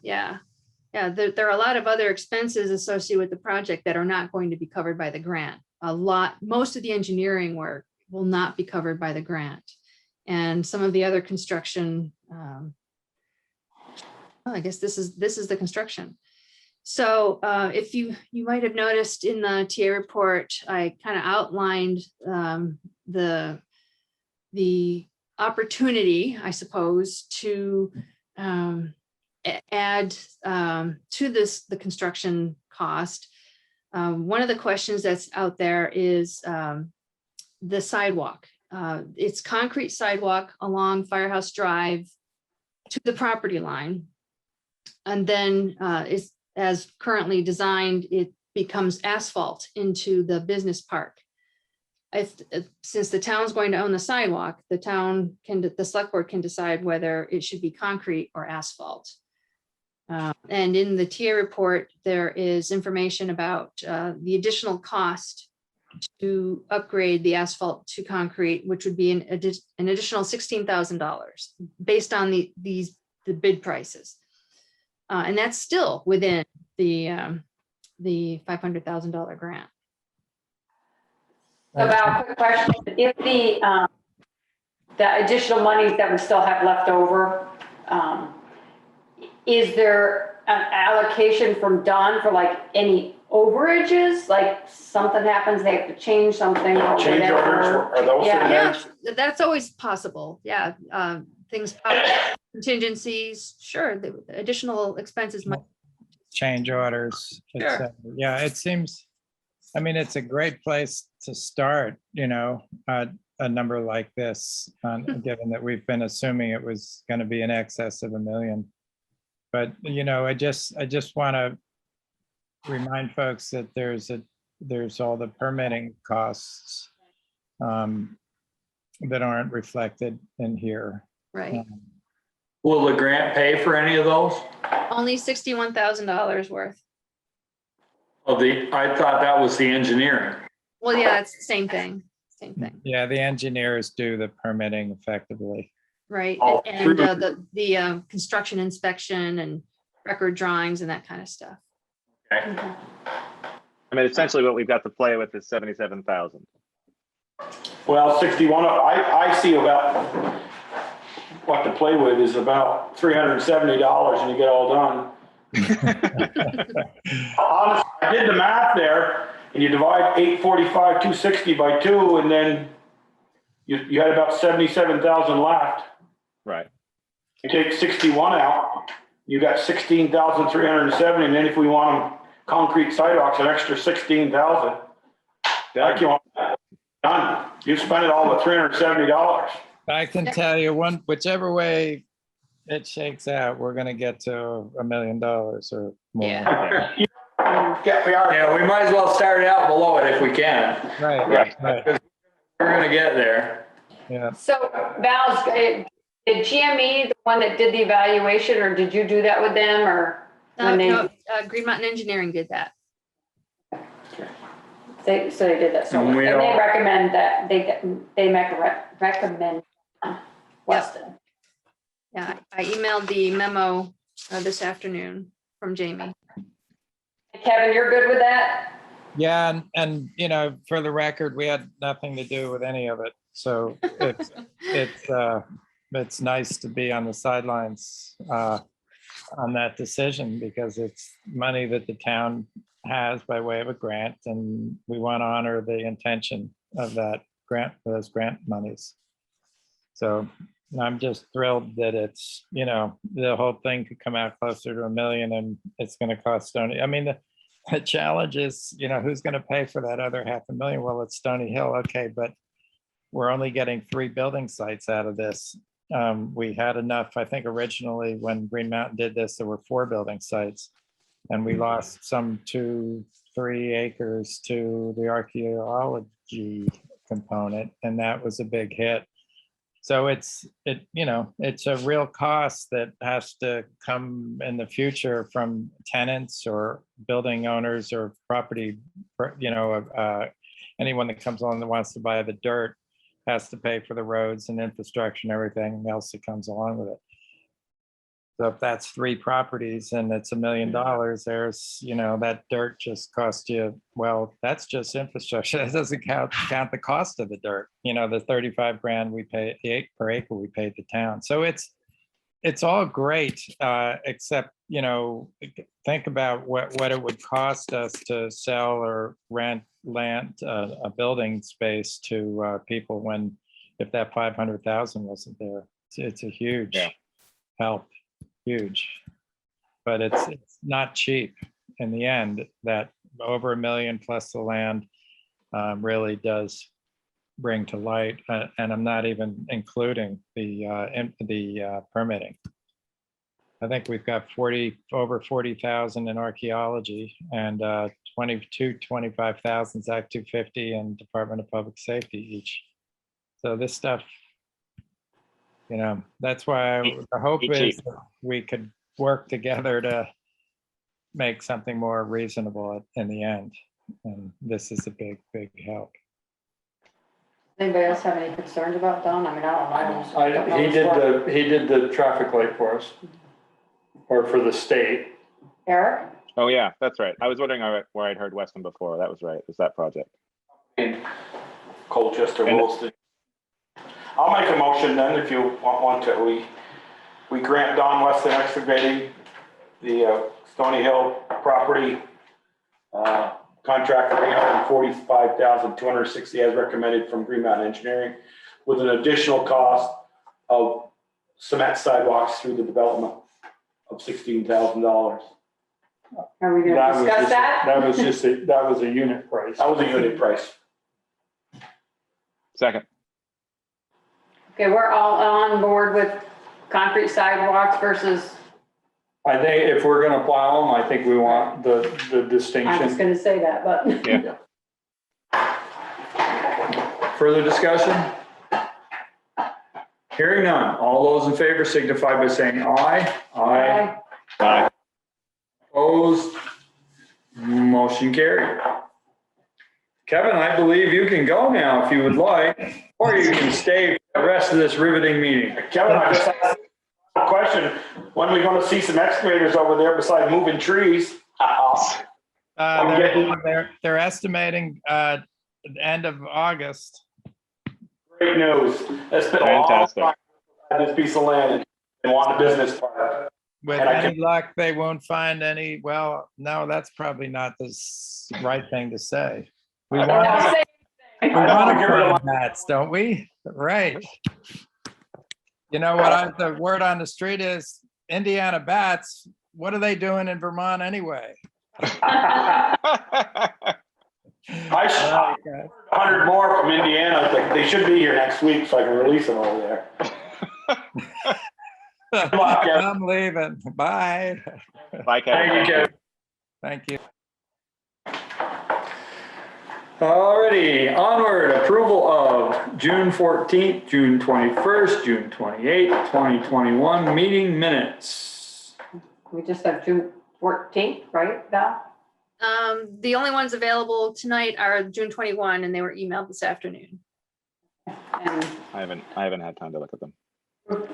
There are a lot of other expenses associated with the project that are not going to be covered by the grant. Most of the engineering work will not be covered by the grant. And some of the other construction, I guess this is the construction. So if you might have noticed in the TA report, I kind of outlined the opportunity, I suppose, to add to the construction cost. One of the questions that's out there is the sidewalk. It's concrete sidewalk along Firehouse Drive to the property line. And then as currently designed, it becomes asphalt into the business park. Since the town's going to own the sidewalk, the select board can decide whether it should be concrete or asphalt. And in the TA report, there is information about the additional cost to upgrade the asphalt to concrete, which would be an additional $16,000 based on the bid prices. And that's still within the $500,000 grant. About quick question, if the additional monies that we still have left over, is there an allocation from Don for like any overages? Like something happens, they have to change something or Change orders, whatever? are those? Yeah, that's always possible. Yeah, things pop up, contingencies, sure, the additional expenses might. Change orders. Sure. Yeah, it seems, I mean, it's a great place to start, a number like this, given that we've been assuming it was going to be in excess of $1 million. But, I just want to remind folks that there's all the permitting costs that aren't reflected in here. Right. Will the grant pay for any of those? Only $61,000 worth. I thought that was the engineering. Well, yeah, it's the same thing. Yeah, the engineers do the permitting effectively. Right, Oh, and the construction inspection and record drawings and that kind of stuff. Okay. I mean, essentially what we've got to play with is 77,000. Well, 61, I see about what to play with is about $370 and you get all done. Honestly, I did the math there, and you divide 845, 260 by 2, and then you had about 77,000 left. Right. You take 61 out, you got 16,370, and then if we want them concrete sidewalks, an extra 16,000. Like you want done. You spent it all but $370. I can tell you whichever way it shakes out, we're gonna get to $1 million or more. Yeah. Yeah, we might as well start out below it if we can. Right. We're gonna get there. Yeah. So Val, did GME, the one that did the evaluation, or did you do that with them, or? when they- No, Green Mountain Engineering did that. So they did that, so, And and we they don't- recommend that, they recommend Weston. Yeah, I emailed the memo this afternoon from Jamie. Kevin, you're good with that? Yeah, and you know, for the record, we had nothing to do with any of it. So it's nice to be on the sidelines on that decision, because it's money that the town has by way of a grant, and we want to honor the intention of that grant, those grant monies. So I'm just thrilled that it's, you know, the whole thing could come out closer to $1 million, and it's going to cost Stony. I mean, the challenge is, you know, who's going to pay for that other $500,000? Well, it's Stony Hill. Okay, but we're only getting 3 building sites out of this. We had enough, I think originally when Green Mountain did this, there were 4 building sites, and we lost some 2-3 acres to the archaeology component, and that was a big hit. So it's a real cost that has to come in the future from tenants or building owners or property, anyone that comes along that wants to buy the dirt has to pay for the roads and infrastructure and everything else that comes along with it. So if that's 3 properties and it's $1 million, there's, you know, that dirt just cost you, well, that's just infrastructure. That doesn't count the cost of the dirt. You know, the 35 grand we pay, the 8 per acre we paid the town. So it's all great, except, you know, think about what it would cost us to sell or rent land, a building space to people if that 500,000 wasn't there. It's a huge help. Huge, but it's not cheap in the end. That over $1 million plus the land really does bring to light, and I'm not even including the permitting. I think we've got over 40,000 in archaeology, and 25,000 is Act 250 and Department of Public Safety each. So this stuff, you know, that's why the hope is that we could work together to make something more reasonable in the end. And this is a big, big help. Anybody else have any concerns about Don? I mean, I don't know. He did the traffic light for us, or for the state. Eric? Oh, yeah, that's right. I was wondering where I'd heard Weston before. That was right. It was that project. In Colchester, Williston. I'll make a motion then, if you want to. We grant Don Weston Excavating the Stony Hill property contract for $845,260 as recommended from Green Mountain Engineering, with an additional cost of cement sidewalks through the development of $16,000. Are we going to discuss that? That was a unit price. That was a unit price. Second. Okay, we're all on board with concrete sidewalks versus, I think if we're gonna plow them, I think we want the I was distinction. going to say that, but. Yeah. Further discussion? Hearing none. All those in favor signify by saying aye. Aye. Aye. Opposed? Motion carried. Kevin, I believe you can go now if you would like, or you can stay for the rest of this riveting meeting. Kevin, I just asked a question. When are we going to see some excavators over there besides moving trees? They're estimating the end of August. Great news. It's been a long Fantastic. time on this piece of land and want a business park. With And I any luck, they won't find any. Well, no, that's probably not the right thing to say. We want I don't wanna to get rid of burn bats, don't we? Right. You know what the word on the street is? Indiana bats. What are they doing in Vermont anyway? I shot 100 more from Indiana. It's like, they should be here next week so I can release them over there. Good luck, Kevin. I'm leaving. Bye. Bye, Kevin. Thank you, Kevin. Thank you. Alrighty, onward, approval of June 14th, June 21st, June 28th, 2021 meeting minutes. We just have June 14th, right, Val? The only ones available tonight are June 21, and they were emailed this afternoon. And I haven't had time to look at them.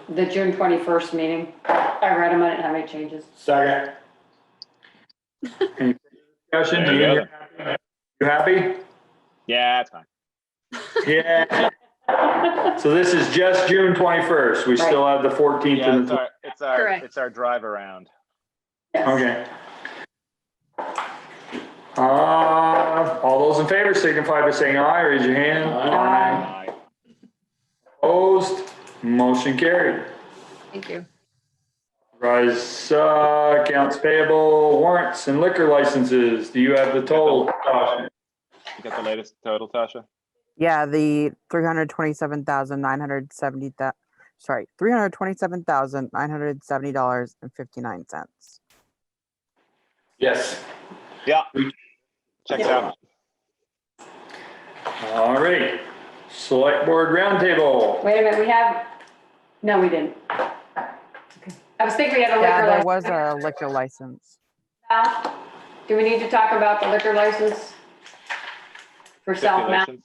the June 21st meeting. I read them, I didn't have any changes. Second. Discussion, There you you happy? Yeah, that's fine. Yeah. So this is just June 21st. We still have the 14th Yeah, and the. Correct. it's our drive around. Okay. All those in favor signify by saying aye. Raise your hand. Aye. Opposed? Motion carried. Thank you. Rise, accounts payable, warrants, and liquor licenses. Do you have the total? You got the latest total, Tasha? Yeah, the 327,970, sorry, $327,970.59. Yes. Yeah. Check it out. All right. Select board roundtable. Wait a minute, no, we didn't. Okay. I was thinking we had a Yeah, liquor there license. was a liquor license. Val, do we need to talk about the liquor license? For South Mountain?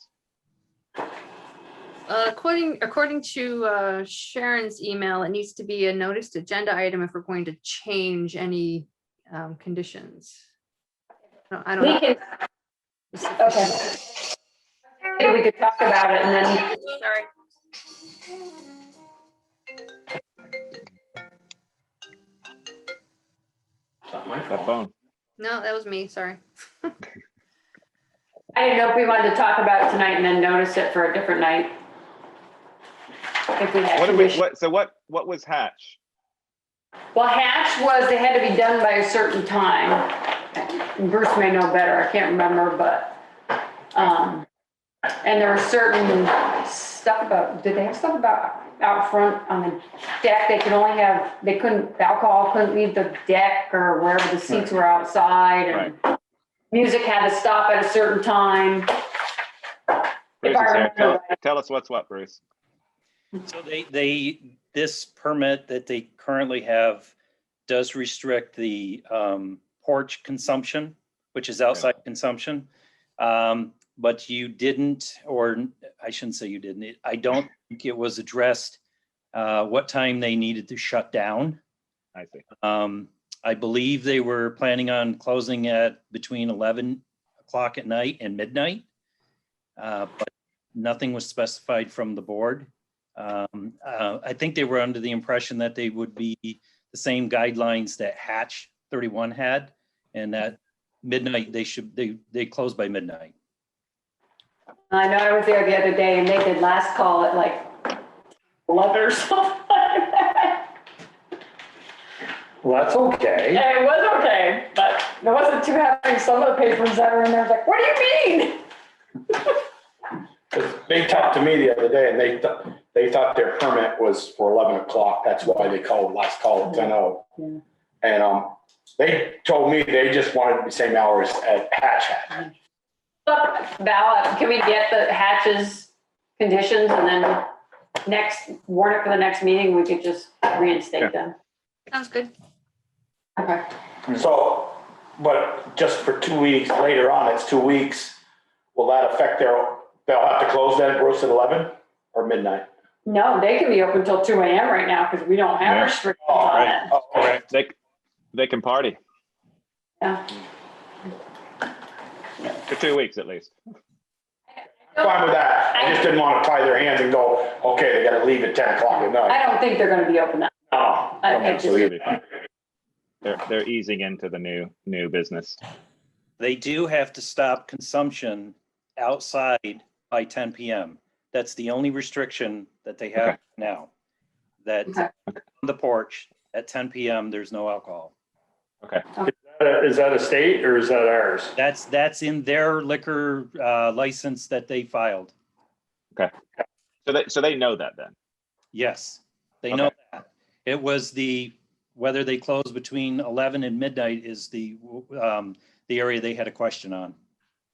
Stipulations? According to Sharon's email, it needs to be a noticed agenda item if we're going to change any conditions. No, I don't We know. can, okay. Maybe we could talk about it and then. Sorry. Not my That fault. phone. No, that was me. Sorry. I didn't know if we wanted to talk about it tonight and then notice it for a different night. If we had conditions. What was Hatch? Well, Hatch was, they had to be done by a certain time. Bruce may know better, I can't remember, but, and there was certain stuff about, did they have stuff about out front on the deck? They could only have, alcohol couldn't leave the deck or wherever the seats were outside, and music had to stop at a certain time. Bruce If I is here. remember right. Tell us what's what, Bruce. So this permit that they currently have does restrict the porch consumption, which is outside consumption. But you didn't, or I shouldn't say you didn't, I don't think it was addressed what time they needed to shut down. I see. I believe they were planning on closing at between 11 o'clock at night and midnight. But nothing was specified from the board. I think they were under the impression that they would be the same guidelines that Hatch 31 had, and that midnight they close by midnight. I know I was there the other day and they did last call at like 11 or something like that. Well, that's okay. And it was okay, but it wasn't too happy. Some of the patrons that were in there was like, what do you mean? They talked to me the other day and they thought their permit was for 11 o'clock. That's why they called last call at 10:00. Yeah. And they told me they just wanted the same hours as Hatch had. Val, can we get the Hatch's conditions and then warn it for the next meeting? We could just reinstate them. Sounds good. Okay. So, but just for 2 weeks, later on, it's 2 weeks. Will that affect they'll have to close then, Bruce, at 11 or midnight? No, they can be open till 2 a.m. right now because we don't have restrictions on it. Oh, okay. They can party Yeah. for 2 weeks at least. Fine with that. I just didn't want to tie their hands and go, okay, they got to leave at 10 o'clock at night. I don't think they're going to be open that. Oh, I So they'll be fine. They're easing into the new business. They do have to stop consumption outside by 10 p.m. That's the only restriction that they have now. That on the porch at 10 p.m. there's no alcohol. Okay. Is that Is that a state or is that ours? That's in their liquor license that they filed. Okay. So they know that then? Yes, they know Okay. that. It was whether they close between 11 and midnight is the area they had a question on.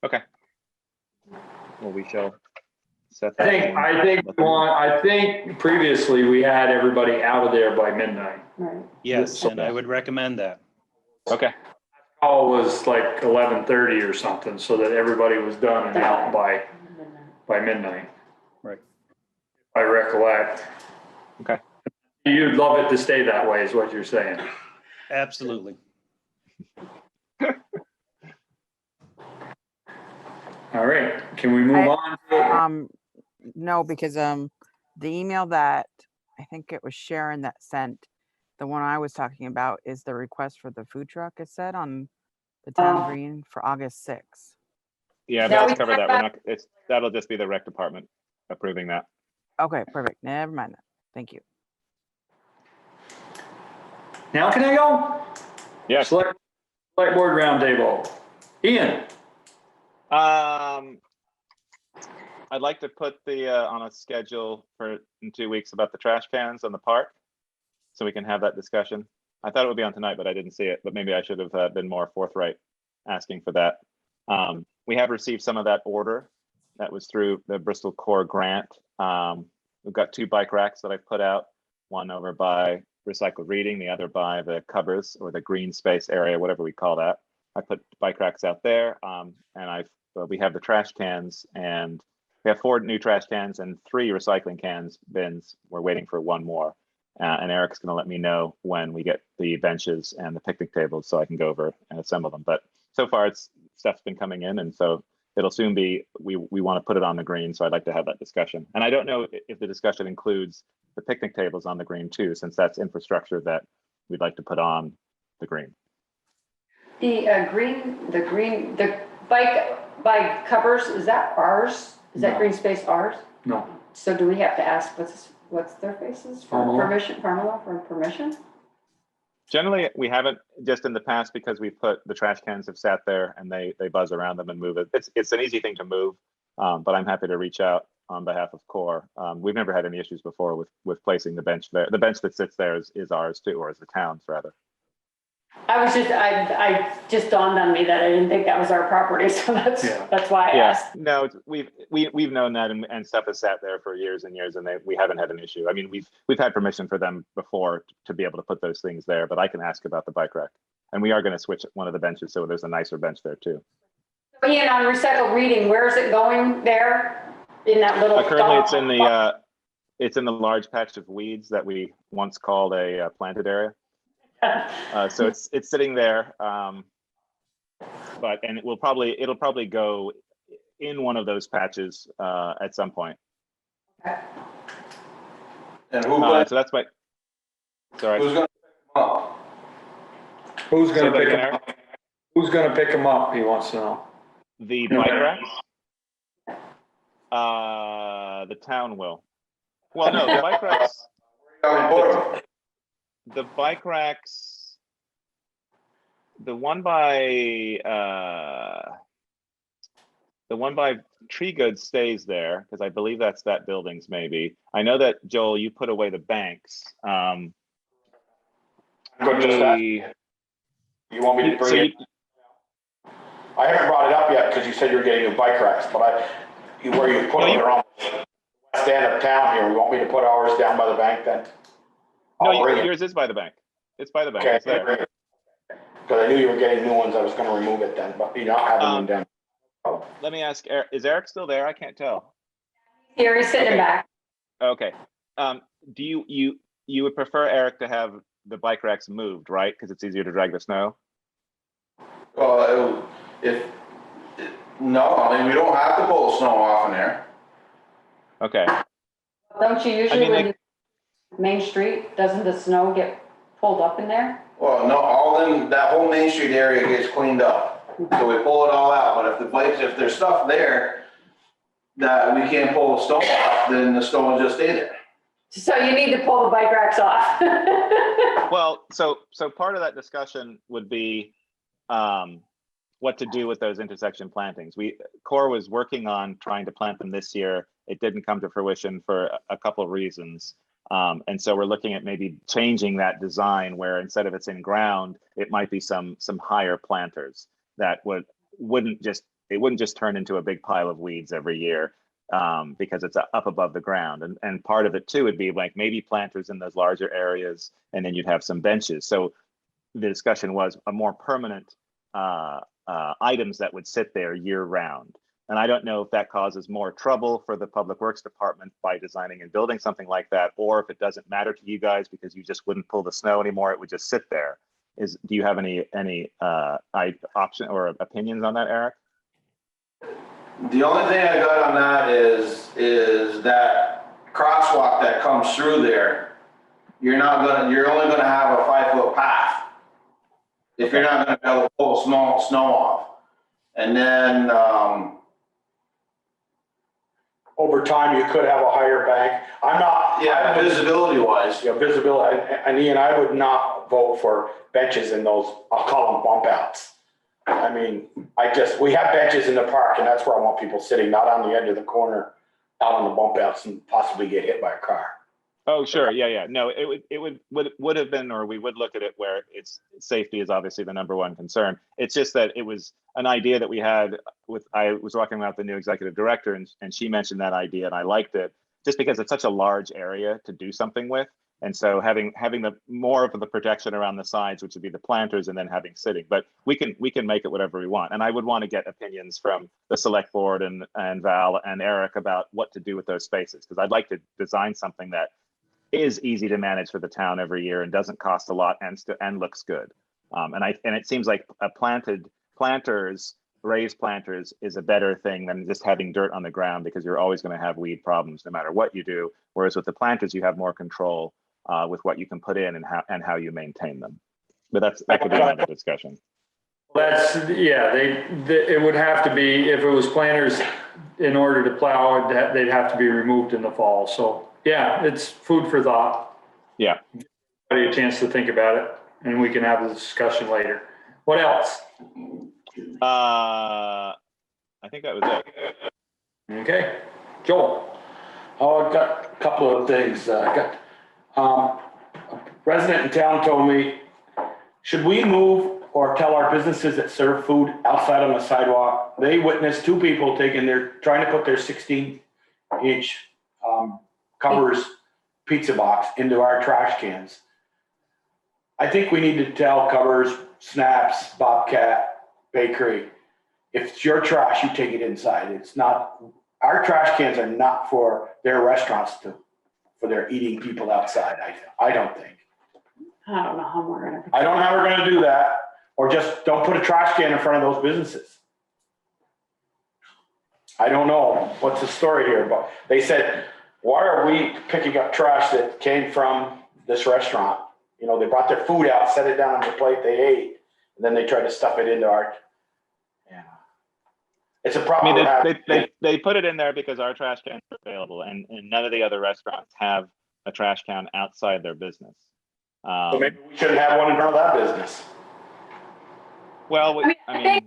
Okay. Well, we shall set I that. think, and- I think previously we had everybody out of there by midnight. Right. Yes, and I would recommend that. Okay. Call was like 11:30 or something, so that everybody was done and out by midnight. Right. I recollect. Okay. You'd love it to stay that way, is what you're saying. Absolutely. All right, can we move on? No, because the email that I think it was Sharon that sent, the one I was talking about is the request for the food truck, it said on the town green for August 6th. Yeah, Now let's we cover talked that. That'll just be the rec department approving that. Okay, perfect. Never mind that. Thank you. Now can I go? Yes. Select board roundtable. Ian, I'd like to put on a schedule in 2 weeks about the trash cans on the park, so we can have that discussion. I thought it would be on tonight, but I didn't see it. But maybe I should have been more forthright asking for that. We have received some of that order that was through the Bristol Core grant. We've got 2 bike racks that I've put out, one over by Recycled Reading, the other by the covers or the green space area, whatever we call that. I put bike racks out there, and we have the trash cans, and we have 4 new trash cans and 3 recycling bins. We're waiting for 1 more. And Eric's going to let me know when we get the benches and the picnic tables so I can go over and assemble them. But so far, stuff's been coming in, and so it'll soon be, we want to put it on the green, so I'd like to have that discussion. And I don't know if the discussion includes the picnic tables on the green too, since that's infrastructure that we'd like to put on the green. The bike covers, is that ours? Is that No. green space ours? no. So do we have to ask what's their faces for permission, Parmala, for permission? Generally, we haven't, just in the past, because we put the trash cans have sat there and they buzz around them and move it. It's an easy thing to move, but I'm happy to reach out on behalf of Core. We've never had any issues before with placing the bench there. The bench that sits there is ours too, or is the town's rather. I just dawned on me that I didn't think that was our property, so that's why I asked. No, we've known that, and stuff has sat there for years and years, and we haven't had an issue. I mean, we've had permission for them before to be able to put those things there, but I can ask about the bike rack, and we are going to switch one of the benches so there's a nicer bench there too. Ian, on Recycled Reading, where is it going there in that little? Currently, it's in the large patch of weeds that we once called a planted area. So it's sitting there, and it'll probably go in one of those patches at some point. And who? So that's my. Sorry. Who's going to pick them up? Who's going to Say pick that them again, up? Who's going to pick them up? He wants to know. The bike racks? The town will. Well, no, the bike racks. The bike racks. The one by Tree Goods stays there because I believe that's that building's maybe. I know that Joel, you put away the banks. You want me to bring it? I haven't brought it up yet because you said you're getting new bike racks, but where you put them around west end of town here, you want me to put ours down by the bank then? No, yours is by the bank. It's by the bank. Okay, it's there. because I knew you were getting new ones. I was going to remove it then, but you're not having them down. Let me ask, is Eric still there? I can't tell. Here, he's sitting back. Okay. Do you would prefer Eric to have the bike racks moved, right? Because it's easier to drag the snow? Well, no, I mean, we don't have to pull the snow off in there. Okay. Don't you usually, mean, when you Main Street, doesn't the snow get pulled up in there? Well, no, that whole Main Street area gets cleaned up. So we pull it all out, but if there's stuff there that we can't pull the snow off, then the snow will just stay there. So you need to pull the bike racks off. Well, so part of that discussion would be, what to do with those intersection plantings. Core was working on trying to plant them this year. It didn't come to fruition for a couple of reasons. And so we're looking at maybe changing that design where instead of it's in ground, it might be some higher planters that wouldn't just turn into a big pile of weeds every year because it's up above the ground. And part of it too would be like maybe planters in those larger areas, and then you'd have some benches. So the discussion was a more permanent items that would sit there year round. And I don't know if that causes more trouble for the Public Works Department by designing and building something like that, or if it doesn't matter to you guys because you just wouldn't pull the snow anymore, it would just sit there. Do you have any option or opinions on that, Eric? The only thing I got on that is that crosswalk that comes through there. You're only gonna have a 5-foot path if you're not gonna be able to pull snow off. And then Over time, you could have a higher bank. visibility wise. Yeah, visibility, and Ian, I would not vote for benches in those, I'll call them bump outs. I mean, we have benches in the park, and that's where I want people sitting, not on the edge of the corner, out on the bump outs and possibly get hit by a car. Oh, sure. Yeah. No, it would have been, or we would look at it where safety is obviously the number one concern. It's just that it was an idea that we had I was talking about the new executive director and she mentioned that idea and I liked it just because it's such a large area to do something with. And so having the more of the protection around the sides, which would be the planters, and then having sitting, but we can make it whatever we want. And I would want to get opinions from the select board and Val and Eric about what to do with those spaces. Cause I'd like to design something that is easy to manage for the town every year and doesn't cost a lot and looks good. And it seems like raised planters is a better thing than just having dirt on the ground because you're always going to have weed problems no matter what you do. Whereas with the planters, you have more control with what you can put in and how you maintain them. But that could be another discussion. It would have to be, if it was planters, in order to plow, they'd have to be removed in the fall. So yeah, it's food for thought. Yeah. Give you a chance to think about it and we can have a discussion later. What else? I think that was it. Okay. Joel. Oh, I've got a couple of things. A resident in town told me, should we move or tell our businesses that serve food outside on the sidewalk? They witnessed two people trying to put their 16-inch covers pizza box into our trash cans. I think we need to tell Covers, Snaps, Bobcat, Bakery, if it's your trash, you take it inside. It's not, our trash cans are not for their restaurants for their eating people outside. I don't think. I don't know how we're gonna. I don't know how we're gonna do that, or just don't put a trash can in front of those businesses. I don't know what's the story here, but they said, why are we picking up trash that came from this restaurant? You know, they brought their food out, set it down on the plate they ate, and then they tried to stuff it into our, it's a problem. I mean, they put it in there because our trash cans are available and none of the other restaurants have a trash can outside their business. So maybe we shouldn't have one in front of that business. Well, I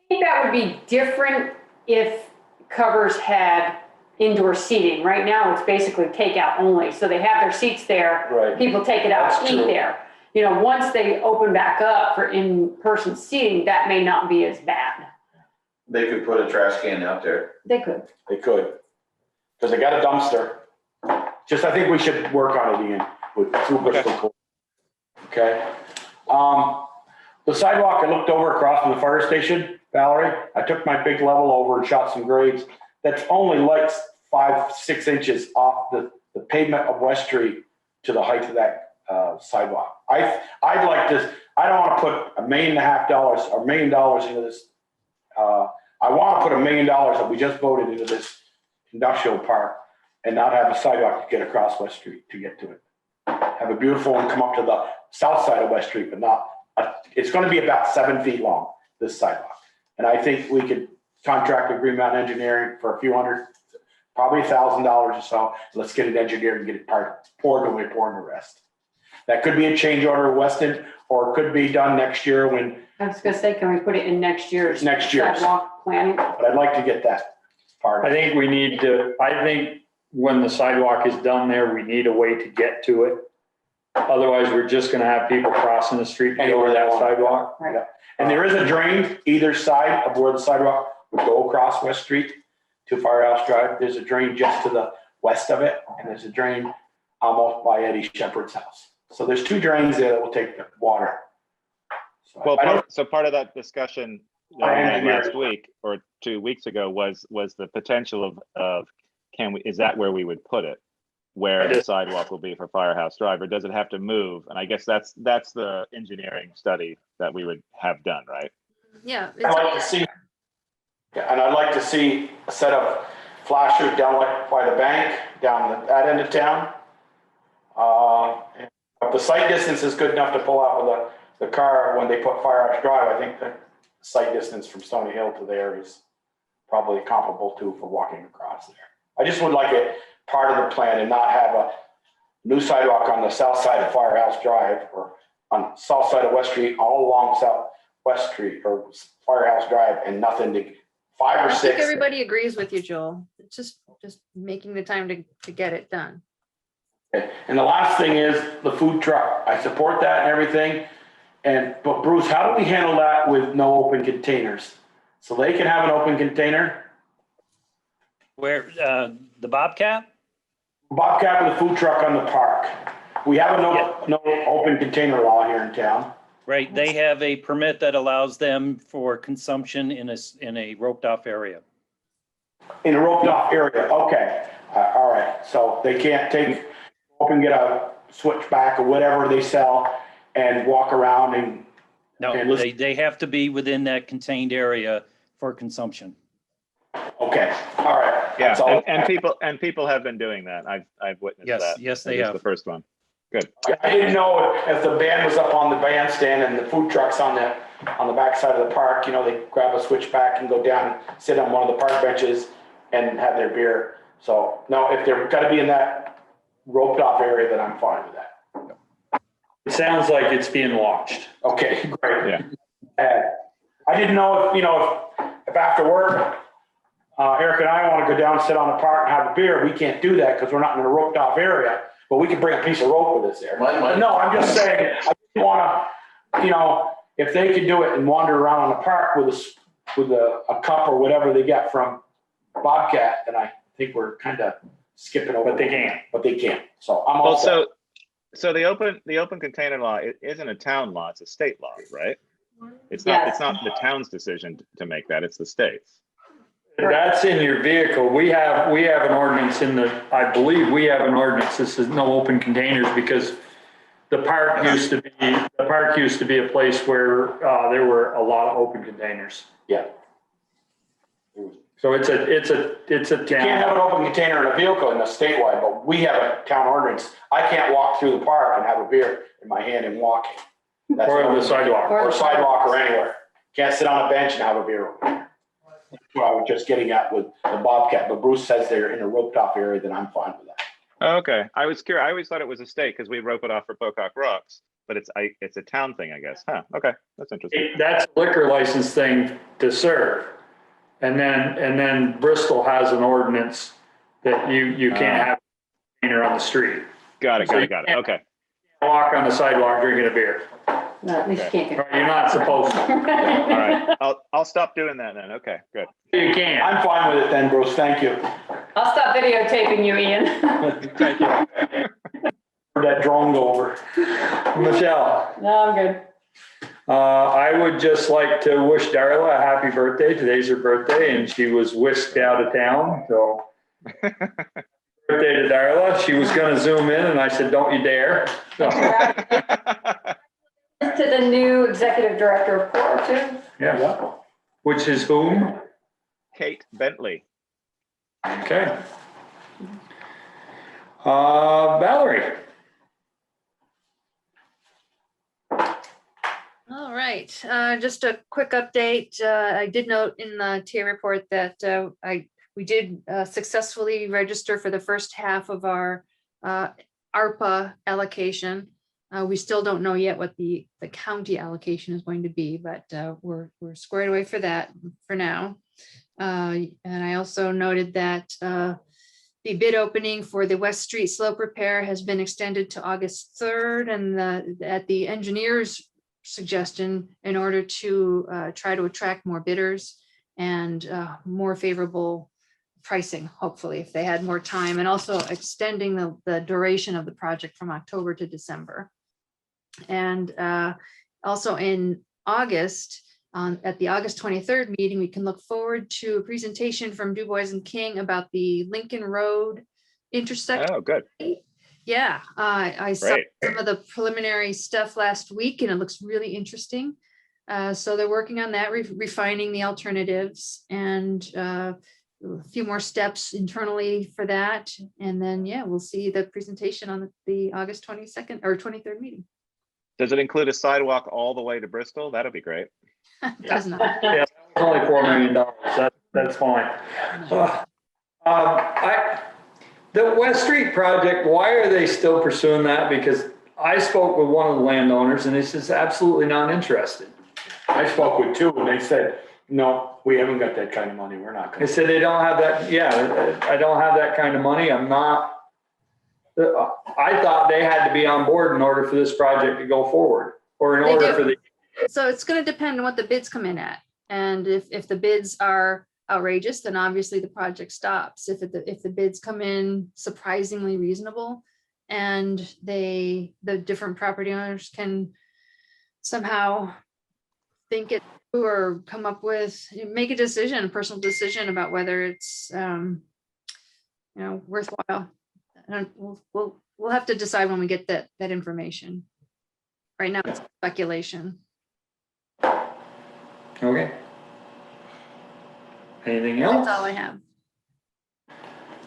think that would be different if Covers had indoor seating. Right now, it's basically takeout only. So they have their seats there. Right. People take it out, That's eat true. there. You know, once they open back up for in-person seating, that may not be as bad. They could put a trash can out there. They could. They could, because they got a dumpster. Just, I think we should work on it, Ian, through Bristol. Okay. The sidewalk I looked over across from the fire station, Valerie, I took my big level over and shot some grades. That's only like 5-6 inches off the pavement of West Street to the height of that sidewalk. I'd like to, I don't want to put $1.5 million or $1 million into this. I want to put $1 million that we just voted into this industrial park and not have a sidewalk to get across West Street to get to it. Have a beautiful one come up to the south side of West Street, but not, it's going to be about 7 feet long, this sidewalk. And I think we could contract with Green Mountain Engineering for a few hundred, probably $1,000 or so. Let's get it engineered and get it poured the way pouring the rest. That could be a change order, Weston, or it could be done next year when, I was gonna say, can we put it in next year's? Next year's. Sidewalk planning? but I'd like to get that part. I think we need to, I think when the sidewalk is done there, we need a way to get to it. Otherwise, we're just gonna have people crossing the street over that sidewalk. Right. And there is a drain either side of where the sidewalk would go across West Street to Firehouse Drive. There's a drain just to the west of it, and there's a drain almost by Eddie Shepherd's house. So there's two drains there that will take the water. So Well, I don't- so part of that discussion that we had last week or 2 weeks ago was the potential of is that where we would put it? Where the sidewalk will be for Firehouse Drive, or does it have to move? And I guess that's the engineering study that we would have done, right? Yeah. I'd like to see, and I'd like to see a set of flashers down like by the bank, down that end of town. If the sight distance is good enough to pull out with the car when they put Firehouse Drive, I think the sight distance from Stony Hill to there is probably comparable to for walking across there. I just would like it part of the plan and not have a new sidewalk on the south side of Firehouse Drive or on south side of West Street, all along South West Street or Firehouse Drive, and nothing to 5 or I 6. think everybody agrees with you, Joel. It's just making the time to get it done. And the last thing is the food truck. I support that and everything. But Bruce, how do we handle that with no open containers? So they can have an open container? Where, the Bobcat? Bobcat with a food truck on the park. We have a no open container law here in town. Right, they have a permit that allows them for consumption in a roped off area. In a roped off area, okay. All right, so they can't get a switchback or whatever they sell and walk around and. No, they have to be within that contained area for consumption. Okay, all right. Yeah, That's all. and people have been doing that. I've witnessed that. Yes, they That is have. the first one. Good. I didn't know if the band was up on the bandstand and the food trucks on the backside of the park, they grab a switchback and go down and sit on one of the park benches and have their beer. So no, if they're gotta be in that roped off area, then I'm fine with that. It sounds like it's being watched. Okay, great. Yeah. I didn't know if after work, Eric and I want to go down, sit on the park and have a beer. We can't do that because we're not in a roped off area, but we can bring a piece of rope with us there. No, I'm just saying, I didn't want to, if they could do it and wander around on the park with a cup or whatever they get from Bobcat, then I think we're kind of skipping over. But they can't. So I'm Well, also. so the open container law isn't a town law, it's a state law, right? It's not the town's decision to make that, it's the state's. That's in your vehicle. We have an ordinance I believe we have an ordinance. This is no open containers because the park used to be a place where there were a lot of open containers. Yeah. So it's a You can't have an open container in a vehicle in the statewide, but we have a town ordinance. I can't walk through the park and have a beer in my hand and walk. That's Or the sidewalk. Or sidewalk or anywhere. Can't sit on a bench and have a beer over there. That's what I was just getting at with the Bobcat, but Bruce says they're in a roped off area, then I'm fine with that. Okay, I was curious. I always thought it was a state because we rope it off for Pocock Rocks, but it's a town thing, I guess. Huh? Okay, that's interesting. That's a liquor license thing to serve. And then Bristol has an ordinance that you can't have a container on the street. Got it. Okay. Walk on the sidewalk drinking a beer. No, at least you can't get. Or you're not supposed to. All right. I'll stop doing that then. Okay, good. You can. I'm fine with it then, Bruce. Thank you. I'll stop videotaping you, Ian. Thank you. For that drone go over. Michelle. No, I'm good. I would just like to wish Darla a happy birthday. Today's her birthday and she was whisked out of town. So birthday to Darla. She was going to zoom in and I said, don't you dare. So, To the new executive director of CORE too. yeah. Which is whom? Kate Bentley. Okay. Valerie. All right, just a quick update. I did note in the TA report that we did successfully register for the first half of our ARPA allocation. We still don't know yet what the county allocation is going to be, but we're squared away for that for now. And I also noted that the bid opening for the West Street slope repair has been extended to August 3rd, and at the engineer's suggestion, in order to try to attract more bidders and more favorable pricing, hopefully, if they had more time, and also extending the duration of the project from October to December. And also in August, at the August 23rd meeting, we can look forward to a presentation from Du Bois and King about the Lincoln Road intersection. Oh, good. Yeah, I saw Great. some of the preliminary stuff last week, and it looks really interesting. So they're working on that, refining the alternatives, and a few more steps internally for that. And then, yeah, we'll see the presentation on the August 22nd or 23rd meeting. Does it include a sidewalk all the way to Bristol? That'd be great. Does not. Yeah, it's only $4 million. That's fine. The West Street project, why are they still pursuing that? Because I spoke with one of the landowners and he says absolutely not interested. I spoke with two and they said, no, we haven't got that kind of money. We're not They gonna. said they don't have that. Yeah, I don't have that kind of money. I'm not. I thought they had to be on board in order for this project to go forward, or in They order do. for the. So it's going to depend on what the bids come in at. And if the bids are outrageous, then obviously the project stops. If the bids come in surprisingly reasonable, and the different property owners can somehow think it through or come up with, make a personal decision about whether it's worthwhile. And we'll have to decide when we get that information. Right now it's speculation. Okay. Anything That's else? all I have.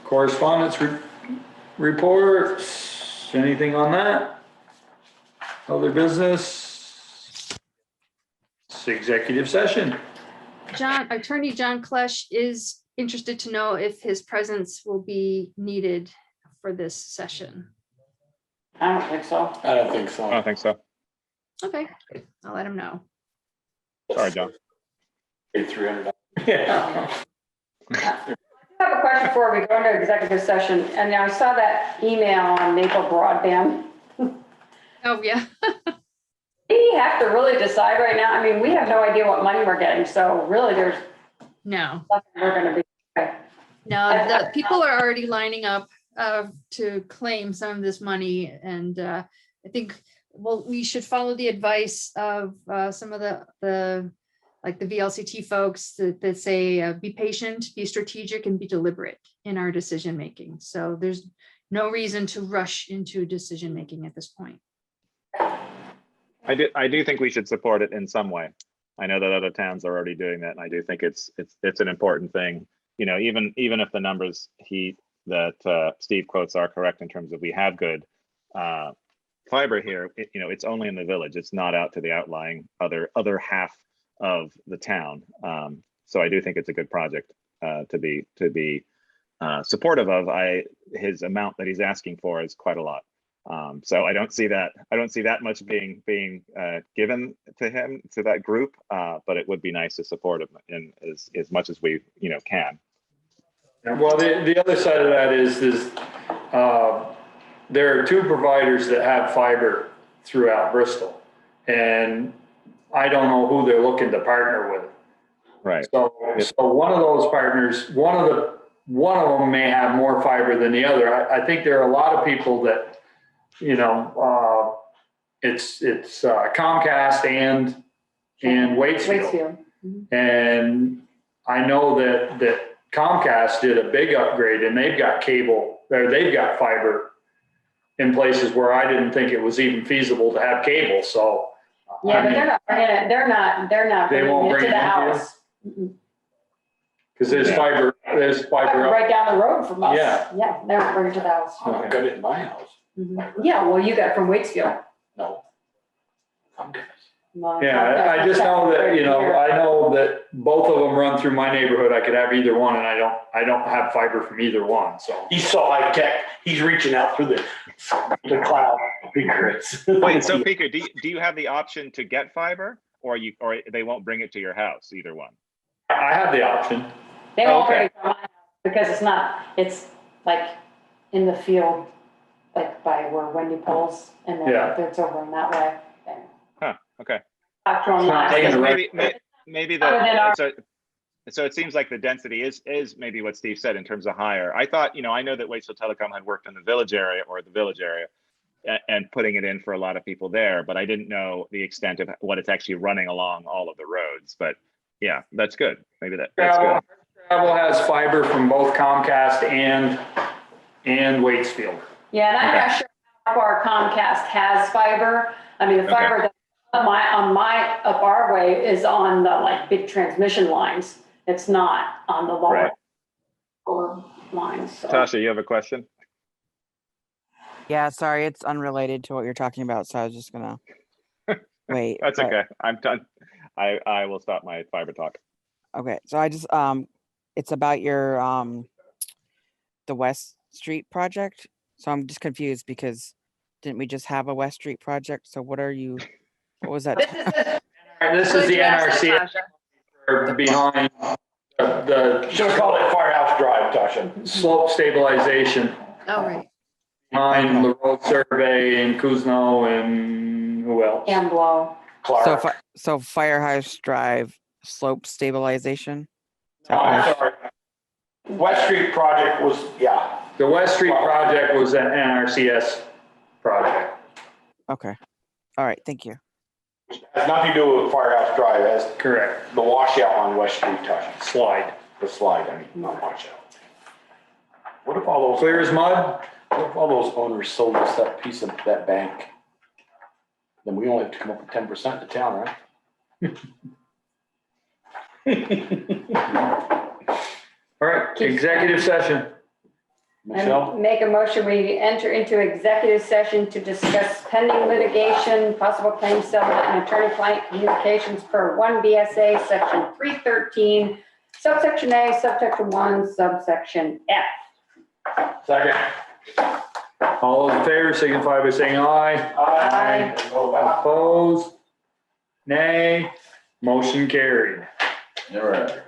Correspondence reports, anything on that? Other business? It's executive session. Attorney John Klesch is interested to know if his presence will be needed for this session. I don't think so. I don't think so. I don't think so. Okay, I'll let him know. Sorry, John. Paid $300. Yeah. I have a question before we go into executive session, and I saw that email on Maple Broadband. Oh, yeah. We have to really decide right now. I mean, we have no idea what money we're getting, so really there's No, nothing we're gonna be. no, the people are already lining up to claim some of this money. And I think, well, we should follow the advice of some of the like the VLCT folks that say, be patient, be strategic, and be deliberate in our decision making. So there's no reason to rush into decision making at this point. I do think we should support it in some way. I know that other towns are already doing that, and I do think it's an important thing. You know, even if the numbers that Steve quotes are correct in terms of we have good fiber here, it's only in the village. It's not out to the outlying other half of the town. So I do think it's a good project to be supportive of. His amount that he's asking for is quite a lot. So I don't see that much being given to him, to that group, but it would be nice to support him in as much as we can. Well, the other side of that is there are two providers that have fiber throughout Bristol, and I don't know who they're looking to partner with. Right. So one of those partners, one of them may have more fiber than the other. I think there are a lot of people that, it's Comcast and Waitsfield. And I know that Comcast did a big upgrade, and they've got cable, or they've got fiber in places where I didn't think it was even feasible to have cable. So yeah, but they're not they bringing won't it bring to it the into house. because there's fiber up. Right down the road from us. Yeah. Yeah, they don't bring it to the house. I got it in my house. Yeah, well, you got it from Waitsfield. No. I'm good. Yeah, I just know that, I know that both of them run through my neighborhood. I could have either one, and I don't have fiber from either one, so. He's so high tech, he's reaching out through the cloud. Secrets. Wait, so Peter, do you have the option to get fiber, or they won't bring it to your house, either one? I have the option. They won't Okay. bring it to my house because it's like in the field, like by where Wendy pulls, and then Yeah. it's over in that way. Huh, okay. Talked to 'em It's not last taking week. the Maybe Within our- so it seems like the density is maybe what Steve said in terms of higher. I thought, I know that Waitsville Telecom had worked in the village area and putting it in for a lot of people there, but I didn't know the extent of what it's actually running along all of the roads. But yeah, that's good. Maybe that's good. Travel has fiber from both Comcast and Waitsfield. Yeah, and I'm Okay. not sure how far Comcast has fiber. I mean, the Okay. fiber that up our way is on the like big transmission lines. It's not on the lower lines. So. Tasha, you have a question? Yeah, sorry, it's unrelated to what you're talking about, so I was just gonna wait. That's but- okay. I'm done. I will stop my fiber talk. Okay, so I just, it's about your, the West Street project. So I'm just confused because didn't we just have a West Street project? So what was that? This is the NRC behind the Should call it Firehouse Drive, Tasha. slope stabilization Oh, right. behind the road survey in Kuzno and who else? And blow. Clark. So Firehouse Drive slope stabilization? Is that Oh, what I'm it- sorry. West Street project was, yeah. The West Street project was an NRCS project. Okay, all right, thank you. Has nothing to do with Firehouse Drive, it has Correct. the washout on West Street, Tasha. Slide. The slide, I mean, not washout. What if all those? Clear as mud? What if all those owners sold us that piece of that bank? Then we only have to come up with 10% to town, right? All right, executive session. Michelle? And make a motion, we enter into executive session to discuss pending litigation, possible claim settlement, and attorney-client communications per 1 BSA, section 313, subsection A, subsection 1, subsection F. Second. All those in favor signify by saying aye. Aye. Opposed? Nay. Motion carried. All right.